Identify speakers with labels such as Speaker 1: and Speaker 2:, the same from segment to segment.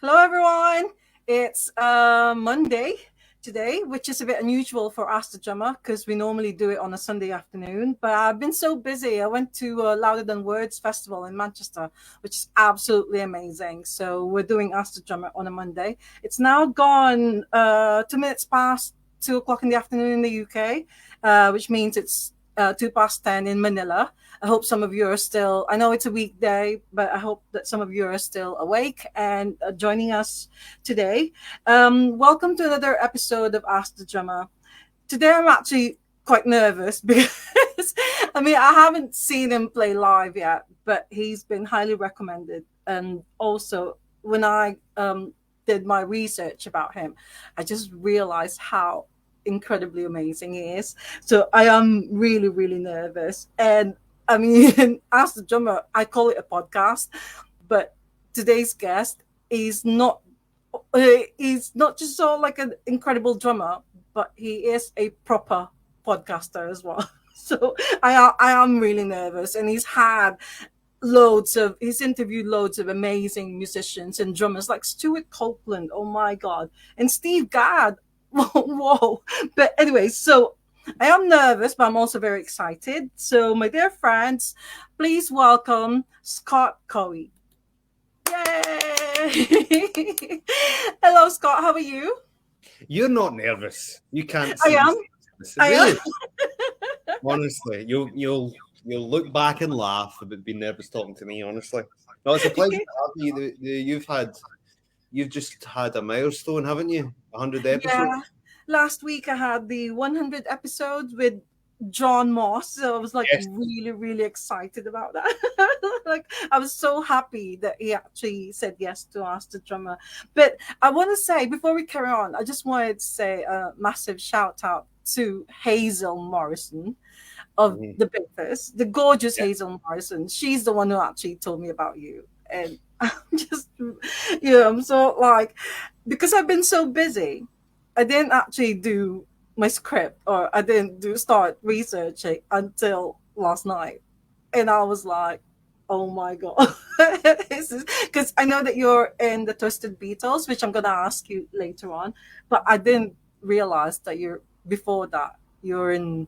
Speaker 1: Hello, everyone. It's Monday today, which is a bit unusual for us to drummer because we normally do it on a Sunday afternoon. But I've been so busy. I went to Louder Than Words Festival in Manchester, which is absolutely amazing. So we're doing us to drummer on a Monday. It's now gone 2 minutes past 2 o'clock in the afternoon in the UK, which means it's 2 past 10 in Manila. I hope some of you are still, I know it's a weekday, but I hope that some of you are still awake and joining us today. Welcome to another episode of Ask the Drummer. Today I'm actually quite nervous because, I mean, I haven't seen him play live yet, but he's been highly recommended. And also, when I did my research about him, I just realized how incredibly amazing he is. So I am really, really nervous. And I mean, as the drummer, I call it a podcast, but today's guest is not. He's not just so like an incredible drummer, but he is a proper podcaster as well. So I am really nervous, and he's interviewed loads of amazing musicians and drummers like Stuart Copeland. Oh my god, and Steve Gadd. Whoa. But anyway, so I am nervous, but I'm also very excited. So, my dear friends, please welcome Scott Cowie. Yay! Hello, Scott. How are you?
Speaker 2: You're not nervous. You can't.
Speaker 1: I am. I
Speaker 2: really.
Speaker 1: am.
Speaker 2: Honestly, you'll look back and laugh about being nervous talking to me. Honestly, no, it's a pleasure to have you. You've just had a milestone, haven't you? 100 episodes.
Speaker 1: Yeah. Last week I had the 100 episodes with John Moss, so I was like
Speaker 2: Yes.
Speaker 1: really, really excited about that. Like I was so happy that he actually said yes to Ask the Drummer. But I want to say before we carry on, I just wanted to say a massive shout out to Hazel Morrison of the Beatles, the gorgeous Hazel Morrison. She's the one who actually told me about you, and I'm just, I'm so like, because I've been so busy, I didn't actually do my script or I didn't do start researching until last night. And I was like, oh my God. This is because I know that you're in the Twisted Beatles, which I'm gonna ask you later on, but I didn't realize that before that you're in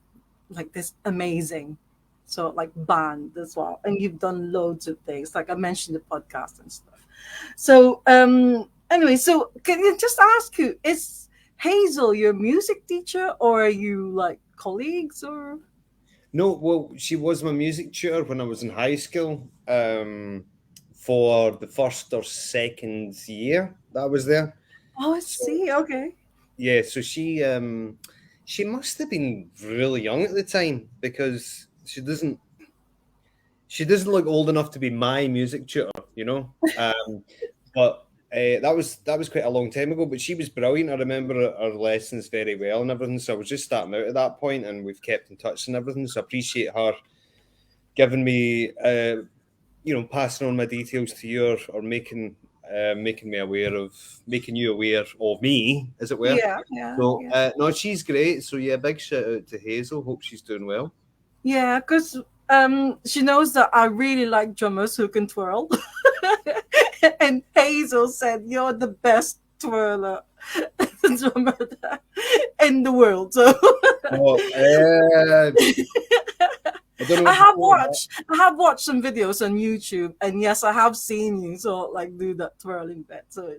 Speaker 1: like this amazing like band as well. And you've done loads of things. Like I mentioned the podcast and stuff. So anyway, so can you just ask you, is Hazel your music teacher or are you like colleagues or?
Speaker 2: No, well, she was my music tutor when I was in high school. For the first or second year that I was there.
Speaker 1: Oh, I
Speaker 2: So,
Speaker 1: see. Okay.
Speaker 2: yeah, so she must have been really young at the time because she doesn't look old enough to be my music tutor, you know. But that was quite a long time ago. But she was brilliant. I remember her lessons very well and everything. So I was just starting out at that point, and we've kept in touch and everything. So I appreciate her giving me, passing on my details to you or making making you aware of me, as it were.
Speaker 1: Yeah, yeah,
Speaker 2: So
Speaker 1: yeah.
Speaker 2: no, she's great. So yeah, big shout out to Hazel. Hope she's doing well.
Speaker 1: Yeah, because she knows that I really like drummers who can twirl. And Hazel said, "You're the best twirler drummer in the world." So
Speaker 2: Oh, I don't know.
Speaker 1: I have watched some videos on YouTube, and yes, I have seen you like do that twirling bit. So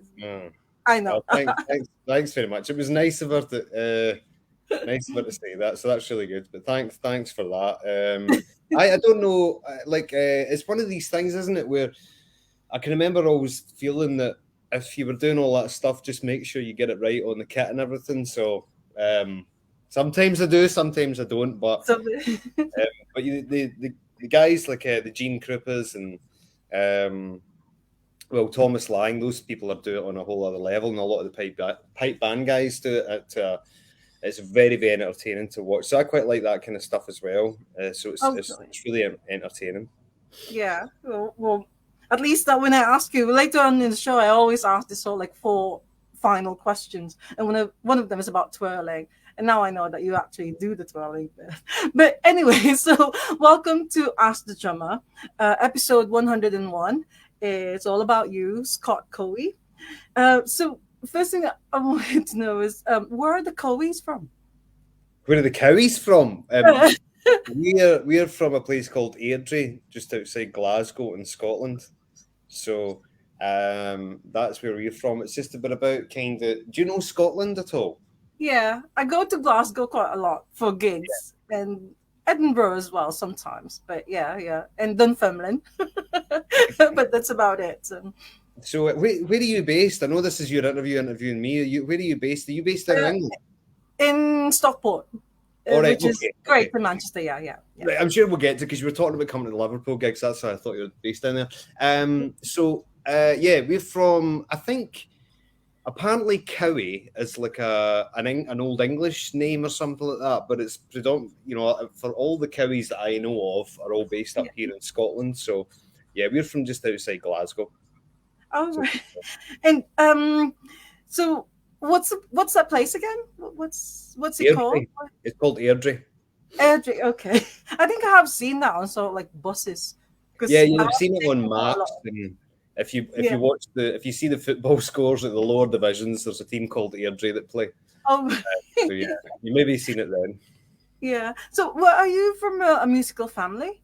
Speaker 1: I know.
Speaker 2: Well, thanks very much. It was nice of her to say that. So that's really good. But thanks for that. I don't know. It's one of these things, isn't it, where I can remember always feeling that if you were doing all that stuff, just make sure you get it right on the kit and everything. So sometimes I do, sometimes I don't. But the guys like the Gene Kruppers and Thomas Lang, those people are doing it on a whole other level, and a lot of the pipe band guys do it. It's very, very entertaining to watch. So I quite like that kind of stuff as well. So it's really entertaining.
Speaker 1: Yeah. Well, at least that when I ask you later on in the show, I always ask this like 4 final questions, and one of them is about twirling. And now I know that you actually do the twirling bit. But anyway, so welcome to Ask the Drummer, episode 101. It's all about you, Scott Cowie. So first thing I wanted to know is where are the Cowies from?
Speaker 2: Where are the Cowies from? We're from a place called Airdrie, just outside Glasgow in Scotland. So that's where we're from. It's just a bit about kind of. Do you know Scotland at all?
Speaker 1: Yeah, I go to Glasgow quite a lot for gigs and Edinburgh as well sometimes. But yeah, yeah, and Dunfermline. But that's about it.
Speaker 2: So where are you based? I know this is your interview interviewing me. Where are you based? Are you based in
Speaker 1: Uh,
Speaker 2: England?
Speaker 1: in Stockport,
Speaker 2: All right,
Speaker 1: which is
Speaker 2: okay,
Speaker 1: great
Speaker 2: okay.
Speaker 1: in Manchester. Yeah, yeah, yeah.
Speaker 2: Right, I'm sure we'll get to because you were talking about coming to the Liverpool gigs. That's why I thought you were based in there. Yeah, we're from. I think apparently Cowie is like an old English name or something like that, but it's predominant. For all the Cowies that I know of are all based up
Speaker 1: Yeah.
Speaker 2: here in Scotland. So yeah, we're from just outside Glasgow.
Speaker 1: Oh,
Speaker 2: So
Speaker 1: right. And so what's that place again? What's it called?
Speaker 2: Airdrie. It's called Airdrie.
Speaker 1: Airdrie. Okay, I think I have seen that on sort of like buses
Speaker 2: Yeah,
Speaker 1: because I
Speaker 2: you'll have
Speaker 1: have
Speaker 2: seen it
Speaker 1: taken
Speaker 2: on
Speaker 1: quite a
Speaker 2: maps.
Speaker 1: lot.
Speaker 2: And if you
Speaker 1: Yeah.
Speaker 2: watch if you see the football scores at the lower divisions, there's a team called Airdrie that play.
Speaker 1: Oh,
Speaker 2: So yeah, you maybe seen it then.
Speaker 1: yeah. So, what are you from a musical family?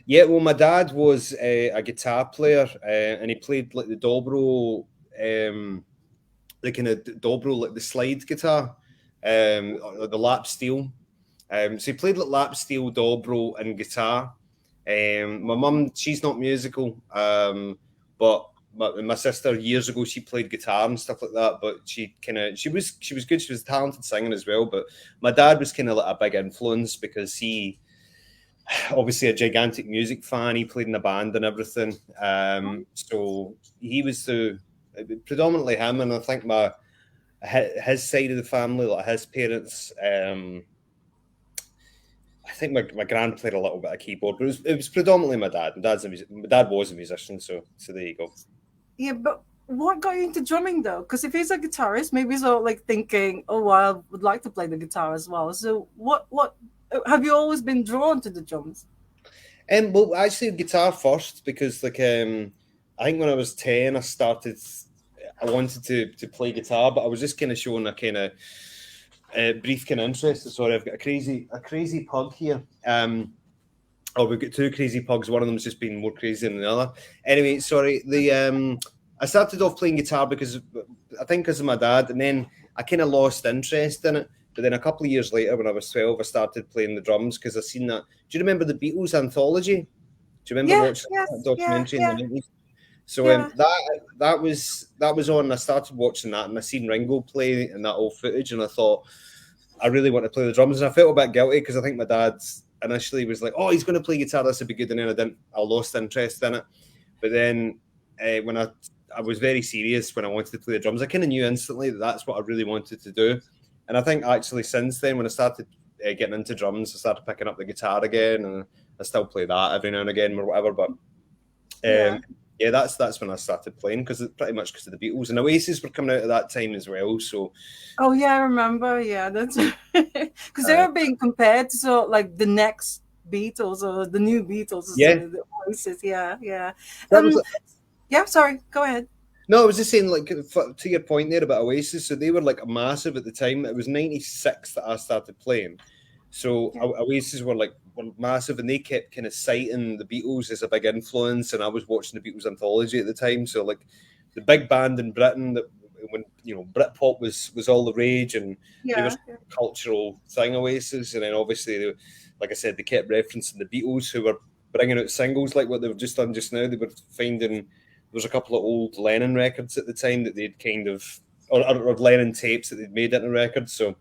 Speaker 2: Yeah, well, my dad was a guitar player, and he played like the dobro, the kind of dobro, like the slide guitar, or the lap steel. So he played like lap steel, dobro, and guitar. My mum, she's not musical, but my sister years ago she played guitar and stuff like that. But she was good. She was talented singing as well. But my dad was kind of like a big influence because he obviously a gigantic music fan. He played in a band and everything. So he was the predominantly him, and I think his side of the family, like his parents. I think my grand played a little bit of keyboard, but it was predominantly my dad. My dad was a musician, so there you go.
Speaker 1: Yeah, but what got you into drumming though? Because if he's a guitarist, maybe he's sort of like thinking, "Oh, well, I would like to play the guitar as well." So, what have you always been drawn to the drums?
Speaker 2: Well, actually, guitar first because I think when I was 10, I started. I wanted to play guitar, but I was just kind of showing a kind of brief kind of interest. Sorry, I've got a crazy pug here. Oh, we've got two crazy pugs. One of them's just been more crazy than the other. Anyway, sorry. I started off playing guitar because I think because of my dad, and then I kind of lost interest in it. But then a couple of years later, when I was 12, I started playing the drums because I seen that. Do you remember the Beatles anthology? Do you remember
Speaker 1: Yeah,
Speaker 2: watching that
Speaker 1: yes, yeah,
Speaker 2: documentary in the
Speaker 1: yeah,
Speaker 2: 90s? So
Speaker 1: yeah,
Speaker 2: that was on. I started watching that, and I seen Ringo play in that old footage, and I thought I really want to play the drums, and I felt a bit guilty because I think my dad initially was like, "Oh, he's going to play guitar. This would be good," and then I lost interest in it. But then when I was very serious when I wanted to play the drums, I kind of knew instantly that that's what I really wanted to do. And I think actually since then, when I started getting into drums, I started picking up the guitar again, and I still play that every now and again or whatever. But
Speaker 1: yeah.
Speaker 2: yeah, that's when I started playing because pretty much because of the Beatles and Oasis were coming out at that time as well. So
Speaker 1: Oh, yeah, I remember. Yeah, that's because they
Speaker 2: uh,
Speaker 1: were being compared to sort of like the next Beatles or the new Beatles or
Speaker 2: yeah,
Speaker 1: something. The Oasis. Yeah, yeah.
Speaker 2: that was
Speaker 1: Yeah. Sorry. Go ahead.
Speaker 2: no, I was just saying, like, to your point there about Oasis, so they were like massive at the time. It was '96 that I started playing, so
Speaker 1: Yeah.
Speaker 2: Oasis were massive, and they kept kind of citing the Beatles as a big influence. And I was watching the Beatles anthology at the time, so like the big band in Britain that when Britpop was all the rage, and they were
Speaker 1: Yeah.
Speaker 2: a cultural thing, Oasis, and then obviously, like I said, they kept referencing the Beatles who were bringing out singles like what they've just done just now. They were finding was a couple of old Lennon records at the time that they'd kind of, or Lennon tapes that they'd made into records. So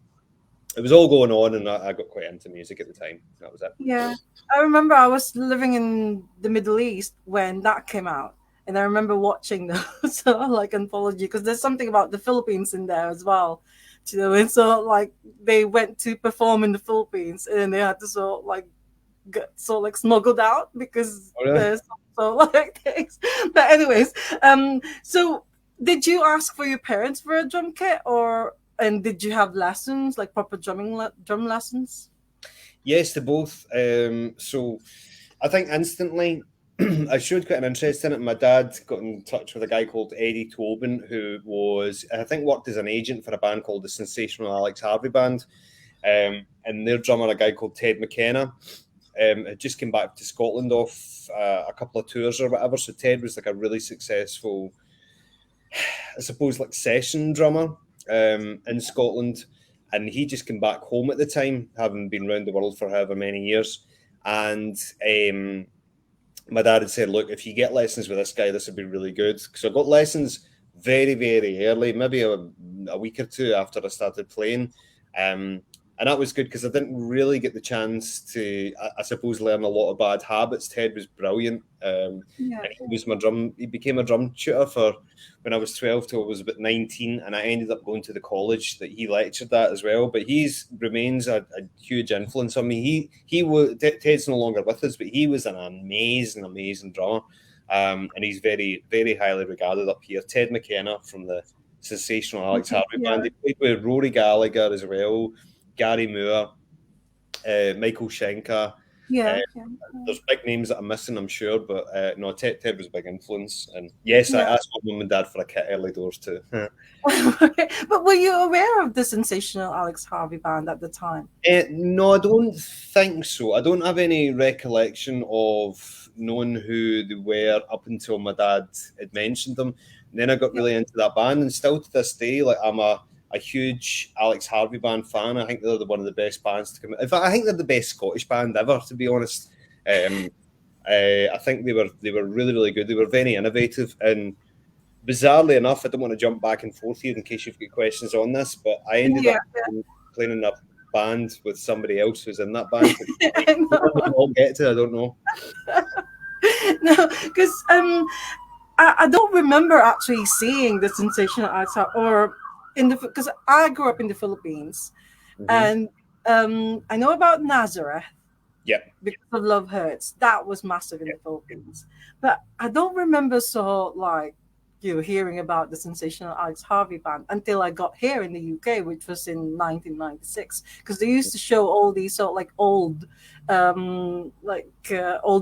Speaker 2: it was all going on, and I got quite into music at the time. That was it.
Speaker 1: Yeah, I remember I was living in the Middle East when that came out, and I remember watching those sort of like anthology because there's something about the Philippines in there as well, and so like they went to perform in the Philippines and they had to sort of like get sort of like smuggled out because
Speaker 2: Oh, really?
Speaker 1: there's so like things. But anyways, so did you ask for your parents for a drum kit or and did you have lessons like proper drum lessons?
Speaker 2: Yes, to both. So I think instantly. I showed quite an interest in it. My dad got in touch with a guy called Eddie Tobin, who was, I think, worked as an agent for a band called the Sensational Alex Harvey Band. And their drummer, a guy called Ted McKenna, had just came back to Scotland off a couple of tours or whatever. So Ted was like a really successful, I suppose, like session drummer in Scotland. And he just came back home at the time, having been around the world for however many years. And my dad had said, look, if you get lessons with this guy, this would be really good. Because I got lessons very, very early, maybe a week or two after I started playing. And that was good because I didn't really get the chance to, I suppose, learn a lot of bad habits. Ted was brilliant. And he became a drum tutor for when I was 12 till I was about 19. And I ended up going to the college that he lectured at as well. But remains a huge influence on me. Ted's no longer with us, but he was an amazing, amazing drummer. And he's very, very highly regarded up here. Ted McKenna from the Sensational Alex Harvey Band. He played with Rory Gallagher as well, Gary Moore, Michael Schenker. There's big names that I'm missing, I'm sure, but no, Ted was a big influence. And yes, I asked my mum and dad for a kit early doors too.
Speaker 1: But were you aware of the Sensational Alex Harvey Band at the time?
Speaker 2: No, I don't think so. I don't have any recollection of knowing who they were up until my dad had mentioned them. And then I got really into that band, and still to this day, like I'm a huge Alex Harvey Band fan. I think they're one of the best bands to come. In fact, I think they're the best Scottish band ever, to be honest. I think they were really, really good. They were very innovative, and bizarrely enough, I don't want to jump back and forth here in case you've got questions on this, but I ended up playing in a band with somebody else who's in that band. I'll get to. I don't know.
Speaker 1: No, because I don't remember actually seeing the Sensational Alex or because I grew up in the Philippines, and I know about Nazareth.
Speaker 2: Yeah.
Speaker 1: Because of Love Hurts, that was massive in the Philippines, but I don't remember hearing about the Sensational Alex Harvey Band until I got here in the UK, which was in 1996, because they used to show all these sort of like old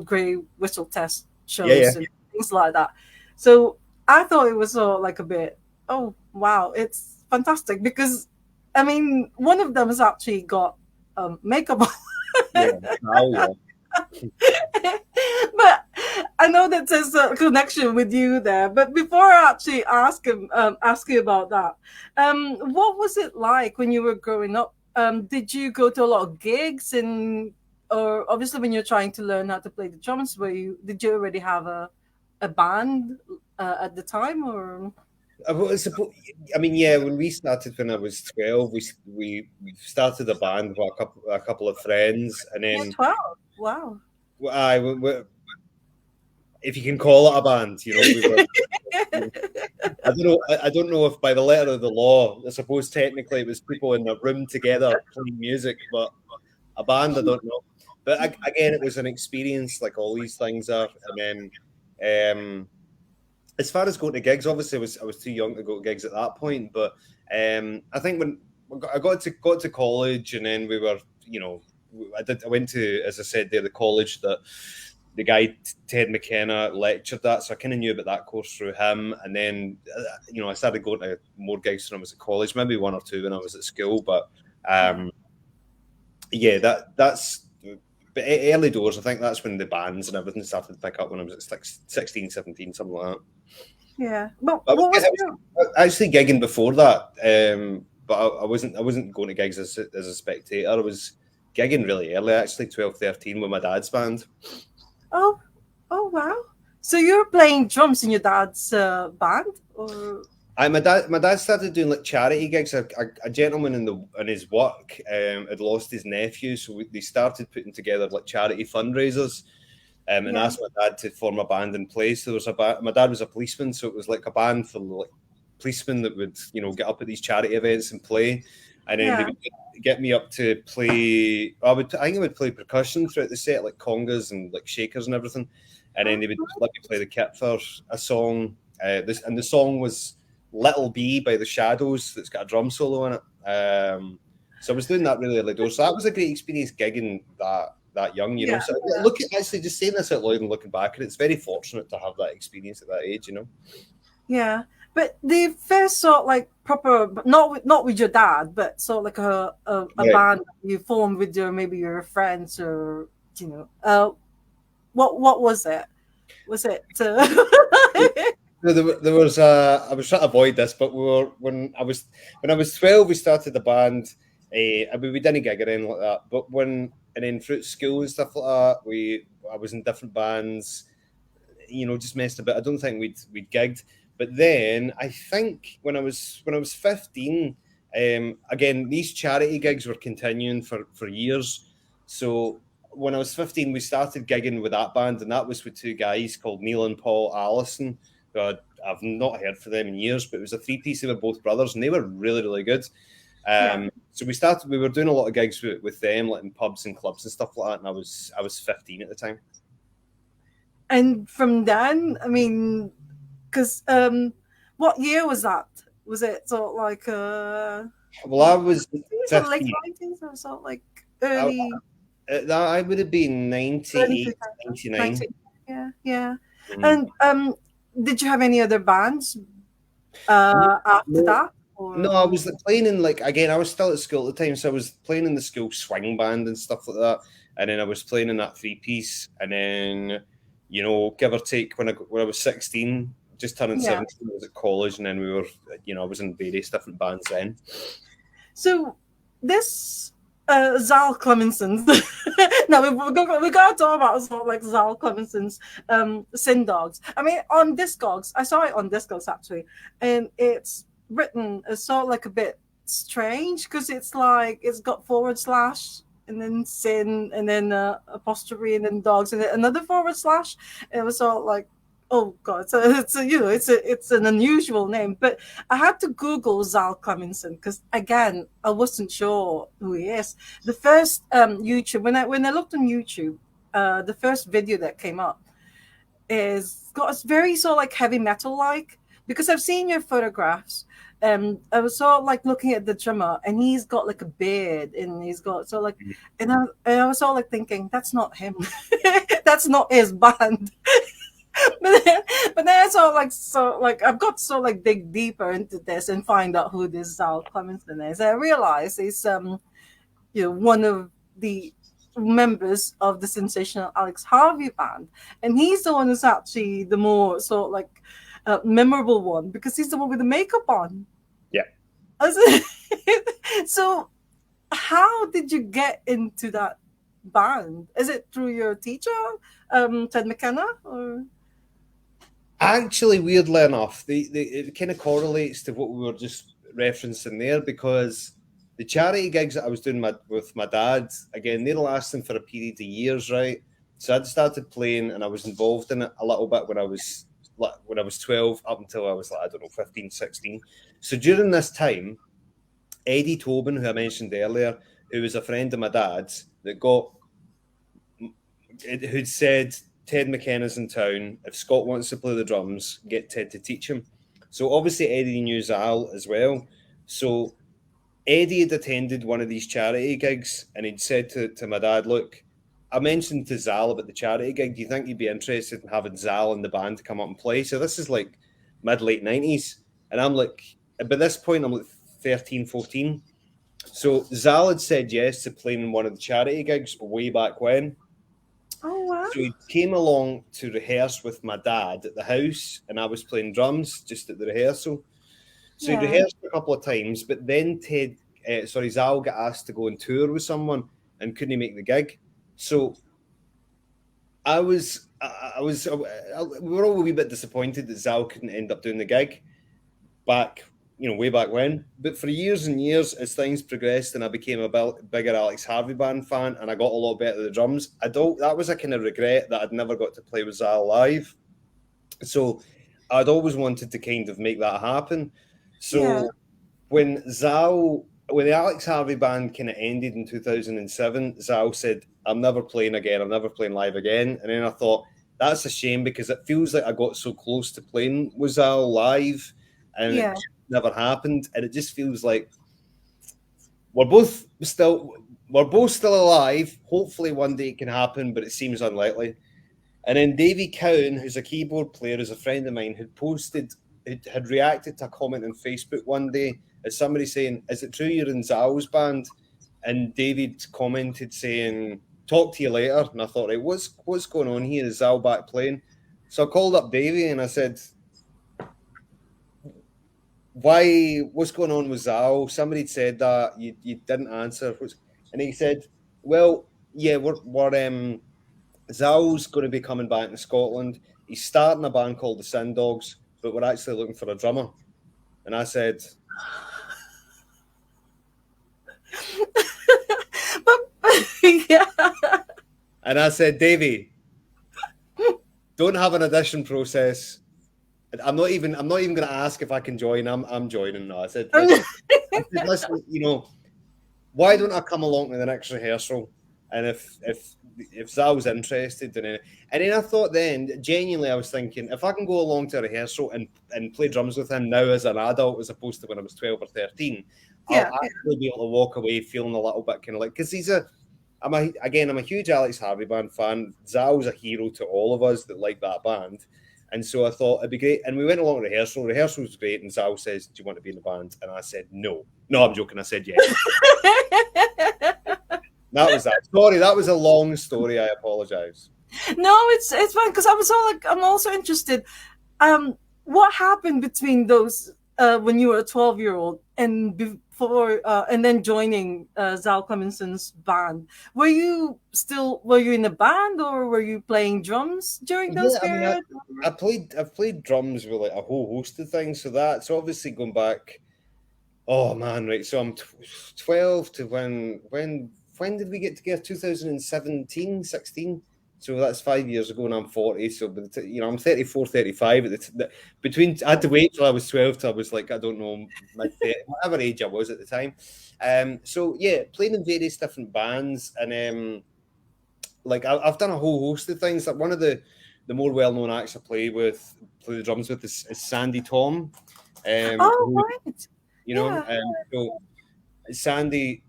Speaker 1: grey whistle test shows and things like that. So I thought it was sort of like a bit, oh wow, it's fantastic, because I mean one of them has actually got makeup on. But I know that there's a connection with you there. But before I actually ask you about that, what was it like when you were growing up? Did you go to a lot of gigs, or obviously when you're trying to learn how to play the drums, did you already have a band at the time, or?
Speaker 2: I mean, yeah. When we started, when I was 12, we started a band with a couple of friends, and then
Speaker 1: 12. Wow.
Speaker 2: If you can call it a band, we were. I don't know if by the letter of the law, I suppose technically it was people in a room together playing music, but a band, I don't know. But again, it was an experience, like all these things are, and then. As far as going to gigs, obviously I was too young to go to gigs at that point. But I think when I got to college, and then we were, I went to, as I said there, the college that the guy Ted McKenna lectured at, so I kind of knew about that course through him. And then I started going to more gigs when I was at college, maybe one or two when I was at school. But that's. But early doors, I think that's when the bands and everything started to pick up, when I was at 16, 17, something like that.
Speaker 1: Yeah. But
Speaker 2: I was actually gigging before that, but I wasn't going to gigs as a spectator. I was gigging really early, actually, 12, 13, with my dad's band.
Speaker 1: Oh wow. So you were playing drums in your dad's band? Or?
Speaker 2: My dad started doing like charity gigs. A gentleman in his work had lost his nephew, so they started putting together like charity fundraisers, and asked my dad to form a band in place. There was my dad was a policeman, so it was like a band for like policemen that would get up at these charity events and play, and then they would get me up to play. I think I would play percussion throughout the set, like congas and like shakers and everything, and then they would let me play the kit for a song. The song was Little Bee by the Shadows, that's got a drum solo in it. So I was doing that really early doors. So that was a great experience gigging that that young, you know.
Speaker 1: Yeah,
Speaker 2: So
Speaker 1: yeah,
Speaker 2: look at actually just saying this out loud and looking back, and it's very fortunate to have that experience at that age, you know.
Speaker 1: yeah. But the first sort like proper, not with your dad, but sort of like a
Speaker 2: Right.
Speaker 1: band you formed with your maybe your friends or you know. What was it? Was it?
Speaker 2: No, there was I was trying to avoid this, but we were when I was 12, we started the band. I mean, we didn't gig or anything like that, but when and then through school and stuff like that, I was in different bands, you know, just messed about. I don't think we'd gigged, but then I think when I was 15, again these charity gigs were continuing for years. So when I was 15, we started gigging with that band, and that was with two guys called Neil and Paul Allison. Who I've not heard from them in years, but it was a three-piece. They were both brothers, and they were really, really good.
Speaker 1: Yeah.
Speaker 2: So we started. We were doing a lot of gigs with them, like in pubs and clubs and stuff like that. And I was 15 at the time.
Speaker 1: And from then, I mean, because what year was that? Was it sort of like
Speaker 2: Well, I was
Speaker 1: 90s or late
Speaker 2: 15.
Speaker 1: 90s or sort of like
Speaker 2: I,
Speaker 1: early
Speaker 2: I would have been
Speaker 1: early
Speaker 2: 98,
Speaker 1: 2000s,
Speaker 2: 99.
Speaker 1: 90? Yeah, yeah.
Speaker 2: Mhm.
Speaker 1: And did you have any other bands after
Speaker 2: No,
Speaker 1: that?
Speaker 2: no,
Speaker 1: Or
Speaker 2: I was like, playing in like again. I was still at school at the time, so I was playing in the school swing band and stuff like that. And then I was playing in that three piece, and then you know, give or take, when I was 16, just turning
Speaker 1: yeah.
Speaker 2: 17, I was at college, and then we were, you know, I was in various different bands then.
Speaker 1: So this Zal Clemenson's no, we got to talk about sort of like Zal Clemenson's Sin Dogs. I mean, on Discogs, I saw it on Discogs actually, and it's written as sort of like a bit strange because it's like it's got forward slash and then sin and then apostrophe and then dogs and then another forward slash. And it was sort of like, oh god, so it's a, you know it's an unusual name, but I had to Google Zal Clemenson because again I wasn't sure who he is. The first YouTube when I looked on YouTube, the first video that came up is got a very sort of like heavy metal like because I've seen your photographs. I was sort of like looking at the drummer, and he's got like a beard, and he's got so like, and I was sort of like thinking that's not him, that's not his band. But then I saw like I've got so like dig deeper into this and find out who this Zal Clemenson is. I realized he's you know one of the members of the sensational Alex Harvey band, and he's the one who's actually the more sort of like memorable one because he's the one with the makeup on.
Speaker 2: Yeah.
Speaker 1: So, how did you get into that band? Is it through your teacher, Ted McKenna, or?
Speaker 2: Actually, weirdly enough, it kind of correlates to what we were just referencing there because the charity gigs that I was doing with my dad, again, they're lasting for a period of years, right? So I'd started playing and I was involved in it a little bit when I was 12 up until I was like, I don't know, 15, 16. So during this time, Eddie Tobin, who I mentioned earlier, who was a friend of my dad's who'd said Ted McKenna's in town. If Scott wants to play the drums, get Ted to teach him. So obviously Eddie knew Zal as well. So Eddie had attended one of these charity gigs and he'd said to my dad, look, I mentioned to Zal about the charity gig. Do you think you'd be interested in having Zal and the band to come up and play? So this is like mid-late 90s. And I'm like, by this point, I'm like 13, 14. So Zal had said yes to playing in one of the charity gigs way back when.
Speaker 1: Oh wow!
Speaker 2: So he came along to rehearse with my dad at the house, and I was playing drums just at the rehearsal. So he
Speaker 1: Yeah,
Speaker 2: rehearsed a couple of times, but then Zal got asked to go on tour with someone and couldn't make the gig. So we were all a wee bit disappointed that Zal couldn't end up doing the gig back, you know, way back when. But for years and years, as things progressed and I became a bigger Alex Harvey band fan and I got a lot better at the drums, that was a kind of regret that I'd never got to play with Zal live. So I'd always wanted to kind of make that happen.
Speaker 1: yeah,
Speaker 2: So when the Alex Harvey band kind of ended in 2007, Zal said, I'm never playing again. I'm never playing live again. And then I thought, that's a shame because it feels like I got so close to playing with Zal live and
Speaker 1: yeah,
Speaker 2: it never happened. And it just feels like we're both still, we're both still alive. Hopefully one day it can happen, but it seems unlikely. And then Davy Cowan, who's a keyboard player, is a friend of mine, had reacted to a comment on Facebook one day as somebody saying, "Is it true you're in Zal's band?" And David commented saying, "Talk to you later." And I thought, right, what's going on here? Is Zal back playing? So I called up Davy and I said, what's going on with Zal? Somebody said that you didn't answer. And he said, well, yeah, we're Zal's going to be coming back to Scotland. He's starting a band called the Sin Dogs, but we're actually looking for a drummer. And I said,
Speaker 1: Yeah.
Speaker 2: and I said, Davey, don't have an audition process. I'm not even going to ask if I can join. I'm joining now. I said, listen, why don't I come along to the next rehearsal? And if Zal's interested in it, and then I thought, genuinely, I was thinking, if I can go along to a rehearsal and play drums with him now as an adult, as opposed to when I was 12 or 13, I'll actually be able to walk away feeling a little bit kind of like, because I'm a huge Alex Harvey Band fan. Zal's a hero to all of us that like that band. And so I thought it'd be great. And we went along to rehearsal. Rehearsal was great. And Zal says, "Do you want to be in the band?" And I said, "No." No, I'm joking. I said, "Yes." That was that. Sorry, that was a long story. I apologize.
Speaker 1: No, it's fine, because I was all like, I'm also interested. What happened between those when you were a 12-year-old and before and then joining Zal Clemenson's band? Were you in a band, or were you playing drums during those periods?
Speaker 2: I've played drums with like a whole host of things. So that's obviously going back. Oh man, right. So I'm 12 to when did we get together? 2017, 16. So that's 5 years ago, and I'm 40. So, I'm 34, 35. I had to wait till I was 12 till I was like, I don't know, whatever age I was at the time. So yeah, playing in various different bands, and like I've done a whole host of things. Like one of the more well-known acts I play the drums with is Sandy Tom.
Speaker 1: Right.
Speaker 2: So Sandy,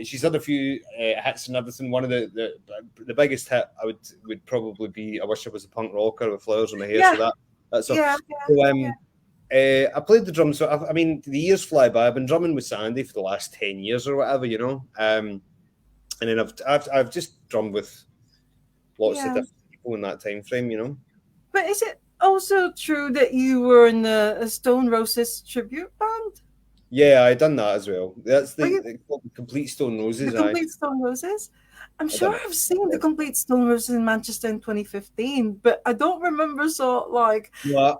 Speaker 2: she's had a few hits and everything. One of the biggest hit I would probably be "I Wish I Was a Punk Rocker" with Flowers on My Hair. So that's I played the drums. So I mean, the years fly by. I've been drumming with Sandy for the last 10 years or whatever, and then I've just drummed with lots of different people in that time frame.
Speaker 1: But is it also true that you were in the Stone Roses tribute band?
Speaker 2: Yeah, I done that as well. That's the Complete Stone Roses.
Speaker 1: The Complete Stone Roses? I'm sure I've seen the Complete Stone Roses in Manchester in 2015, but I don't remember. So like,
Speaker 2: no,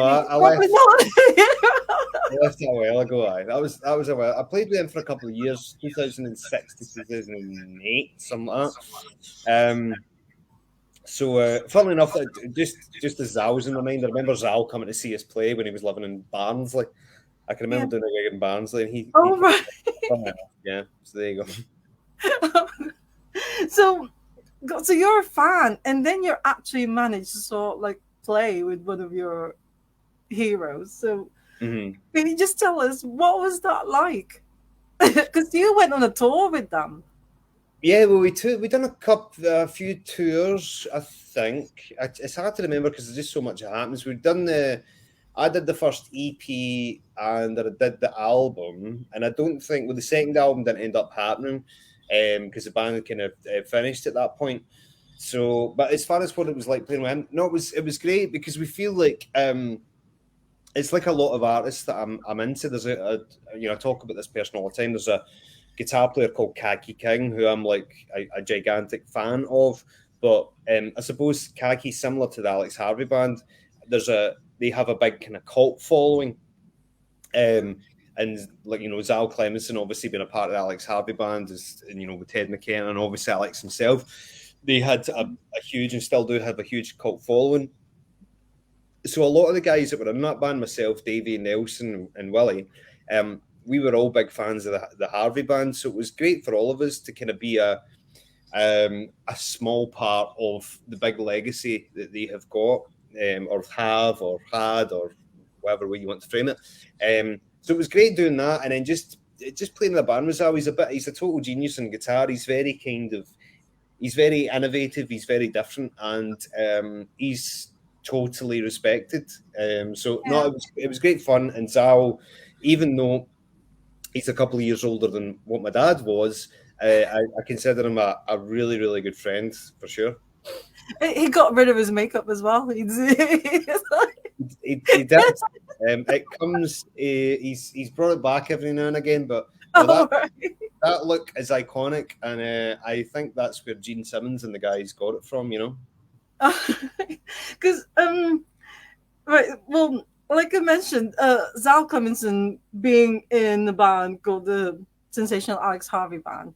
Speaker 2: I left. I left that a while ago. That was a while. I played with them for a couple of years, 2006 to 2008, something like that. So, funnily enough, just as Zal's in my mind, I remember Zal coming to see us play when he was living in Barnsley. I can remember doing a gig in Barnsley, and
Speaker 1: right.
Speaker 2: Yeah, so there you go.
Speaker 1: So you're a fan, and then you actually managed to sort of like play with one of your heroes. So can you just tell us what was that like? Because you went on a tour with them.
Speaker 2: Yeah, well, we done a few tours. I think it's hard to remember because there's just so much that happens. I did the first EP and I did the album, and I don't think the second album didn't end up happening because the band kind of finished at that point. So, but as far as what it was like playing with him, no, it was great because we feel like it's like a lot of artists that I'm into. There's I talk about this person all the time. There's a guitar player called Khaki King who I'm like a gigantic fan of. But I suppose Khaki's similar to the Alex Harvey Band. They have a big kind of cult following. And like, Zal Clemenson obviously being a part of the Alex Harvey Band with Ted McKenna and obviously Alex himself. They had a huge and still do have a huge cult following. So a lot of the guys that were in that band, myself, Davey, Nelson, and Willie, we were all big fans of the Harvey Band. So it was great for all of us to kind of be a small part of the big legacy that they have got, or had, or whatever way you want to frame it. So it was great doing that, and then just just playing in a band with Zal. He's a total genius on guitar. He's very innovative. He's very different, and he's totally respected. So no,
Speaker 1: Yeah.
Speaker 2: it was great fun. And Zal, even though he's a couple of years older than what my dad was, I consider him a really, really good friend for sure.
Speaker 1: He got rid of his makeup as well.
Speaker 2: He did. It comes. He's brought it back every now and again, but no,
Speaker 1: Oh, right.
Speaker 2: that look is iconic, and I think that's where Gene Simmons and the guys got it from. You know.
Speaker 1: Because right, well, like I mentioned, Zal Clemmenson being in the band called the Sensational Alex Harvey Band.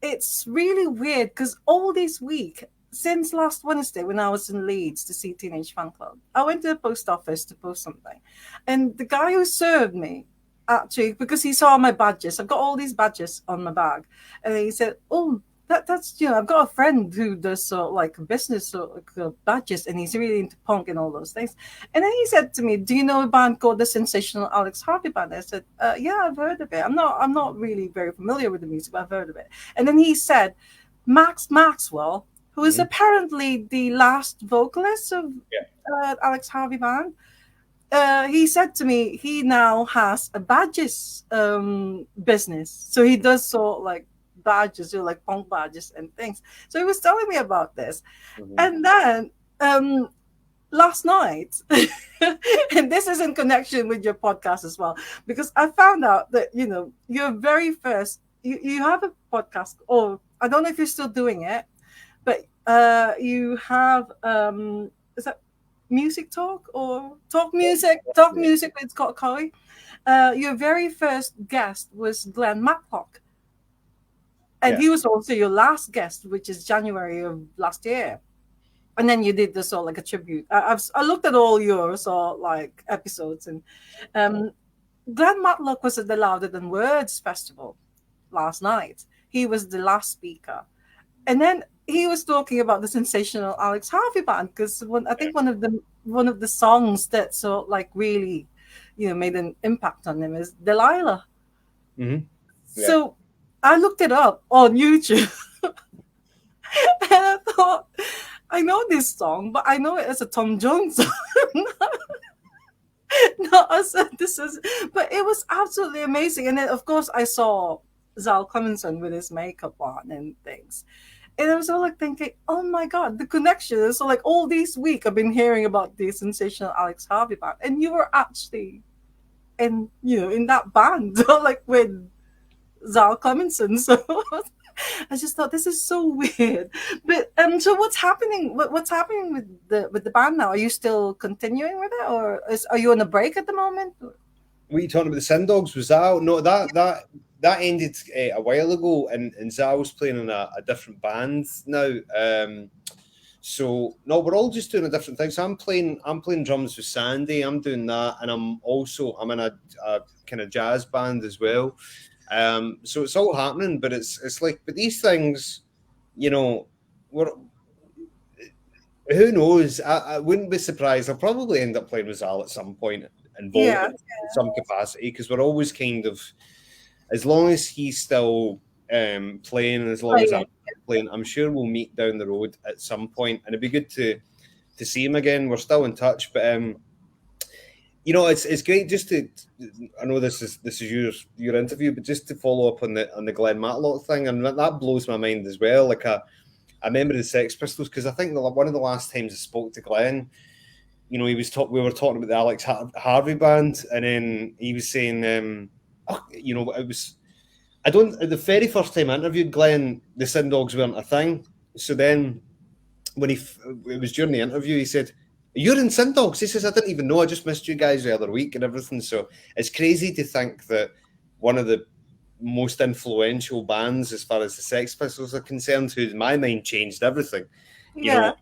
Speaker 1: It's really weird because all this week, since last Wednesday when I was in Leeds to see Teenage Fan Club, I went to the post office to post something. And the guy who served me, actually, because he saw my badges, I've got all these badges on my bag. And he said, "Oh, that's I've got a friend who does like business badges, and he's really into punk and all those things." And then he said to me, "Do you know a band called the Sensational Alex Harvey Band?" I said, "Yeah, I've heard of it. I'm not really very familiar with the music, but I've heard of it." And then he said, "Max Maxwell, who is apparently the last vocalist of Alex Harvey Band." He said to me he now has a badges business, so he does like badges, like punk badges and things. So he was telling me about this, and then last night, and this is in connection with your podcast as well, because I found out that your very first you have a podcast, or I don't know if you're still doing it, but you have is that music talk or talk music with Scott Cowie. Your very first guest was Glenn Matlock, and he was also your last guest, which is January of last year. And then you did this all like a tribute. I looked at all yours or like episodes, and Glenn Matlock was at the Louder Than Words festival last night. He was the last speaker, and then he was talking about the Sensational Alex Harvey Band, because I think one of the songs that like really made an impact on him is Delilah. So I looked it up on YouTube. And I thought, I know this song, but I know it as a Tom Jones song. Not as but it was absolutely amazing. And then, of course, I saw Zal Clemmenson with his makeup on and things. And I was all like thinking, oh my God, the connection. So like all this week, I've been hearing about the Sensational Alex Harvey Band, and you were actually in that band, like with Zal Clemmenson. So I just thought this is so weird. But so what's happening? What's happening with the band now? Are you still continuing with it, or are you on a break at the moment?
Speaker 2: What are you talking about? The Sin Dogs was out? No, that ended a while ago, and Zal's playing in a different band now. So no, we're all just doing a different thing. So I'm playing drums with Sandy. I'm doing that, and I'm in a kind of jazz band as well. So it's all happening, but it's like, but these things, we're, who knows? I wouldn't be surprised. I'll probably end up playing with Zal at some point, involved in some capacity, because we're always kind of, as long as he's still playing, and as long as I'm playing, I'm sure we'll meet down the road at some point, and it'd be good to see him again. We're still in touch, but it's great just to. I know this is your interview, but just to follow up on the Glenn Matlock thing, and that blows my mind as well. Like I remember the Sex Pistols, because I think one of the last times I spoke to Glenn, we were talking about the Alex Harvey Band, and then he was saying, it was. The very first time I interviewed Glenn, the Sin Dogs weren't a thing. So then, when it was during the interview, he said, "You're in Sin Dogs." He says, "I didn't even know. I just missed you guys the other week and everything." So it's crazy to think that one of the most influential bands as far as the Sex Pistols are concerned, who in my mind changed everything. They were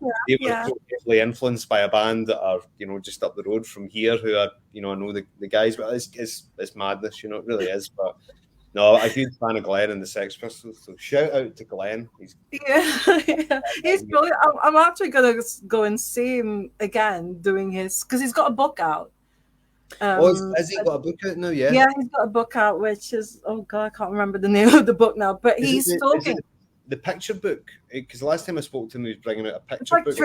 Speaker 2: totally influenced by a band that are, just up the road from here, who are, I know the guys, but it's madness, it really is. But no, a huge fan of Glenn and the Sex Pistols. So shout out to Glenn.
Speaker 1: He's brilliant. I'm actually gonna go and see him again doing because he's got a book out.
Speaker 2: Has he got a book out now? Yeah.
Speaker 1: Yeah, he's got a book out, which is, oh God, I can't remember the name of the book now, but he's talking.
Speaker 2: Is it the picture book? Because the last time I spoke to him, he was bringing out a
Speaker 1: It's
Speaker 2: picture
Speaker 1: like
Speaker 2: book.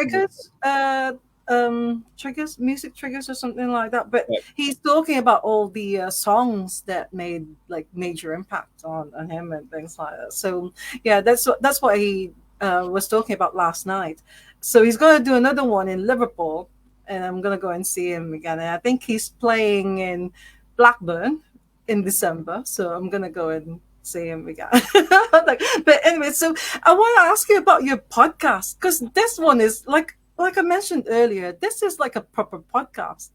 Speaker 1: triggers, music triggers or something like that. But
Speaker 2: Yeah.
Speaker 1: he's talking about all the songs that made like major impact on him and things like that. So yeah, that's what he was talking about last night. So he's going to do another one in Liverpool, and I'm going to go and see him again. And I think he's playing in Blackburn in December, so I'm going to go and see him again. But anyway, so I want to ask you about your podcast, because this one is like I mentioned earlier, this is like a proper podcast.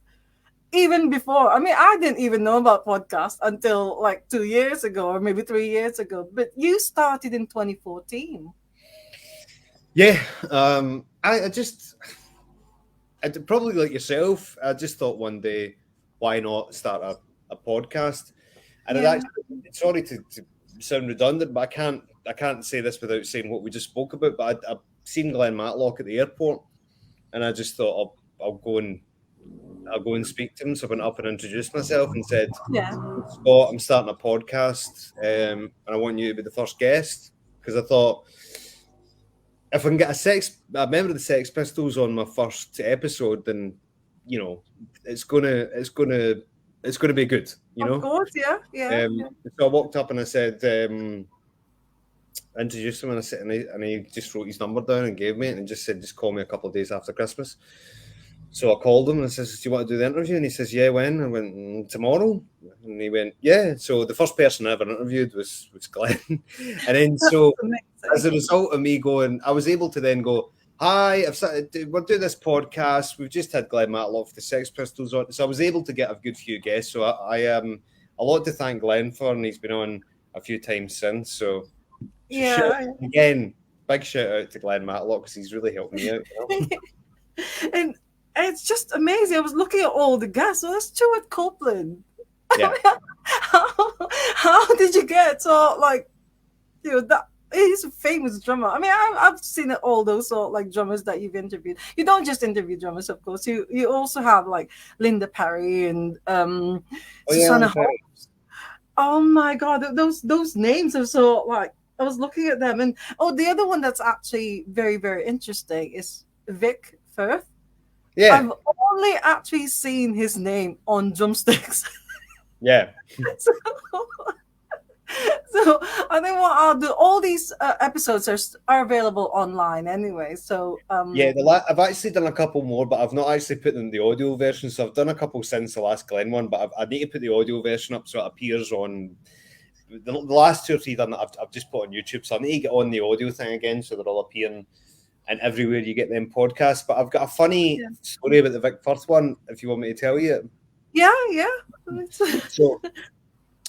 Speaker 1: Even before, I mean, I didn't even know about podcasts until like 2 years ago or maybe 3 years ago. But you started in 2014.
Speaker 2: Yeah. I just, probably like yourself, I just thought one day, why not start a podcast? And
Speaker 1: Yeah.
Speaker 2: sorry to sound redundant, but I can't say this without saying what we just spoke about. But I've seen Glenn Matlock at the airport, and I just thought I'll go and speak to him. So I went up and introduced myself and said,
Speaker 1: Yeah.
Speaker 2: Scott, I'm starting a podcast, and I want you to be the first guest, because I thought if I can get a member of the Sex Pistols on my first episode, then it's gonna be good.
Speaker 1: Of course, yeah.
Speaker 2: So I walked up and I said, introduced him, and he just wrote his number down and gave me it, and just said, just call me a couple of days after Christmas. So I called him and I says, do you want to do the interview? And he says, yeah, when? I went, tomorrow. And he went, yeah. So the first person I ever interviewed was Glenn. And then so as a result of me going, I was able to then go, hi, we're doing this podcast. We've just had Glenn Matlock for the Sex Pistols on. So I was able to get a good few guests. So I a lot to thank Glenn for, and he's been on a few times since. So
Speaker 1: yeah.
Speaker 2: Again, big shout out to Glenn Matlock, because he's really helped me out.
Speaker 1: And it's just amazing. I was looking at all the guests. So that's Stuart Copeland.
Speaker 2: Yeah.
Speaker 1: How did you get so that he's a famous drummer? I mean, I've seen all those sort like drummers that you've interviewed. You don't just interview drummers, of course. You also have like Linda Perry and Susanna Hoffs. Oh my God, those names are so like, I was looking at them, and the other one that's actually very, very interesting is Vic Firth.
Speaker 2: Yeah.
Speaker 1: I've only actually seen his name on drumsticks.
Speaker 2: Yeah.
Speaker 1: So I think what I'll do, all these episodes are available online anyway. So
Speaker 2: I've actually done a couple more, but I've not actually put them in the audio version. So I've done a couple since the last Glenn one, but I need to put the audio version up so it appears on the last 2 or 3 done that I've just put on YouTube. So I need to get on the audio thing again, so they're all appearing and everywhere you get them podcasts. But I've got a funny story about the Vic Firth one, if you want me to tell you.
Speaker 1: Yeah.
Speaker 2: So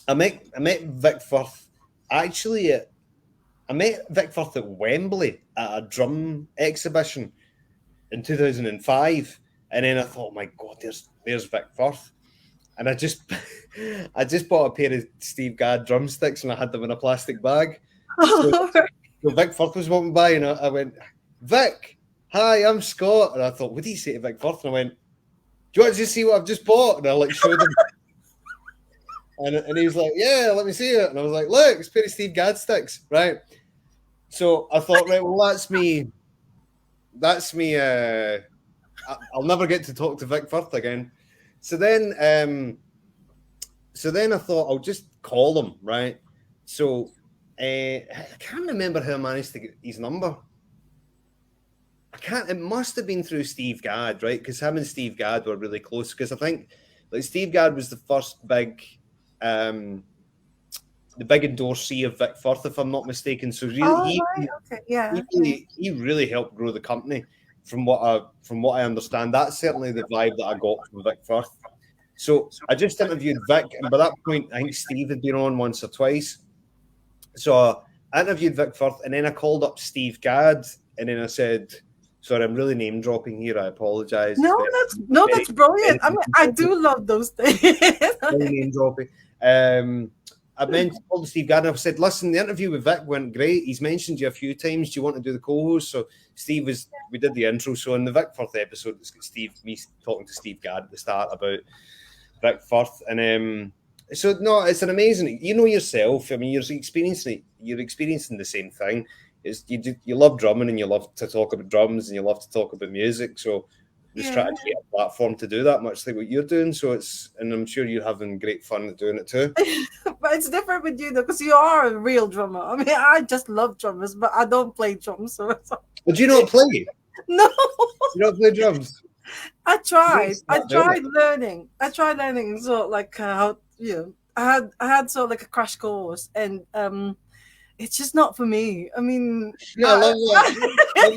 Speaker 2: I met Vic Firth actually I met Vic Firth at Wembley at a drum exhibition in 2005, and then I thought, oh my God, there's Vic Firth, and I just bought a pair of Steve Gadd drumsticks, and I had them in a plastic bag. So Vic Firth was walking by, and I went, Vic, hi, I'm Scott. And I thought, what do you say to Vic Firth? And I went, do you want to just see what I've just bought? And I showed him. and he was like, yeah, let me see it. And I was like, look, it's a pair of Steve Gadd sticks, right? So I thought, right, well, that's me. I'll never get to talk to Vic Firth again. So then I thought I'll just call him, right? So I can't remember how I managed to get his number. It must have been through Steve Gadd, right? Because him and Steve Gadd were really close. Because I think like Steve Gadd was the first big endorsee of Vic Firth, if I'm not mistaken. So really, he really helped grow the company. From what I understand, that's certainly the vibe that I got from Vic Firth. So I just interviewed Vic, and by that point, I think Steve had been on once or twice. So I interviewed Vic Firth, and then I called up Steve Gadd, and then I said, sorry, I'm really name dropping here. I apologize.
Speaker 1: That's brilliant. I mean, I do love those things.
Speaker 2: Name dropping. I called Steve Gadd, and I said, listen, the interview with Vic went great. He's mentioned you a few times. Do you want to do the co-host? So we did the intro. So in the Vic Firth episode, it's got me talking to Steve Gadd at the start about Rick Firth, and so no, it's an amazing. You know yourself. I mean, you're experiencing it. You're experiencing the same thing. It's you love drumming and you love to talk about drums and you love to talk about music. So just try
Speaker 1: Yeah.
Speaker 2: to get a platform to do that, much like what you're doing. So and I'm sure you're having great fun at doing it too.
Speaker 1: But it's different with you though, because you are a real drummer. I mean, I just love drummers, but I don't play drums. So
Speaker 2: But do you not play?
Speaker 1: no,
Speaker 2: You don't play drums?
Speaker 1: I
Speaker 2: You need to
Speaker 1: tried. I
Speaker 2: start doing
Speaker 1: tried
Speaker 2: it.
Speaker 1: learning. I tried learning sort of like how I had sort of like a crash course, and it's just not for me. I mean,
Speaker 2: Yeah, I love that.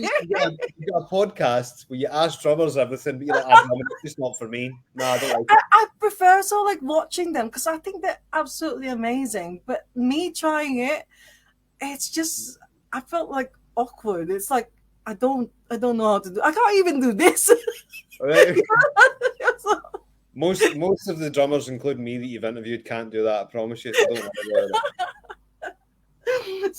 Speaker 2: You got a podcast where you ask drummers everything, but you're like, it's just not for me. No, I don't like it.
Speaker 1: I prefer sort of like watching them because I think they're absolutely amazing. But me trying it, it's just I felt like awkward. It's like I don't know how to do. I can't even do this.
Speaker 2: Right? Most of the drummers, including me, that you've interviewed, can't do that. I promise you. So don't worry about it.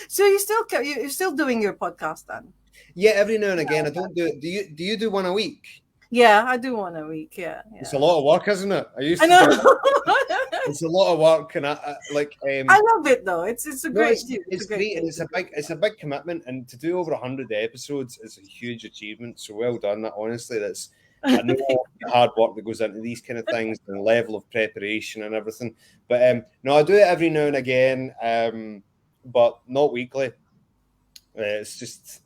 Speaker 1: So you're still doing your podcast then?
Speaker 2: Yeah, every now and again. I don't do it. Do you do one a week?
Speaker 1: Yeah, I do one a week. Yeah,
Speaker 2: It's
Speaker 1: yeah.
Speaker 2: a lot of work, isn't it? I used
Speaker 1: I
Speaker 2: to do it.
Speaker 1: know.
Speaker 2: It's a lot of work, and
Speaker 1: I love it though. It's a
Speaker 2: no,
Speaker 1: great
Speaker 2: it's
Speaker 1: a great
Speaker 2: great, and it's a big commitment, and to do over 100 episodes is a huge achievement. So well done. That honestly, I know the hard work that goes into these kind of things, and the level of preparation and everything. But no, I do it every now and again, but not weekly. It's just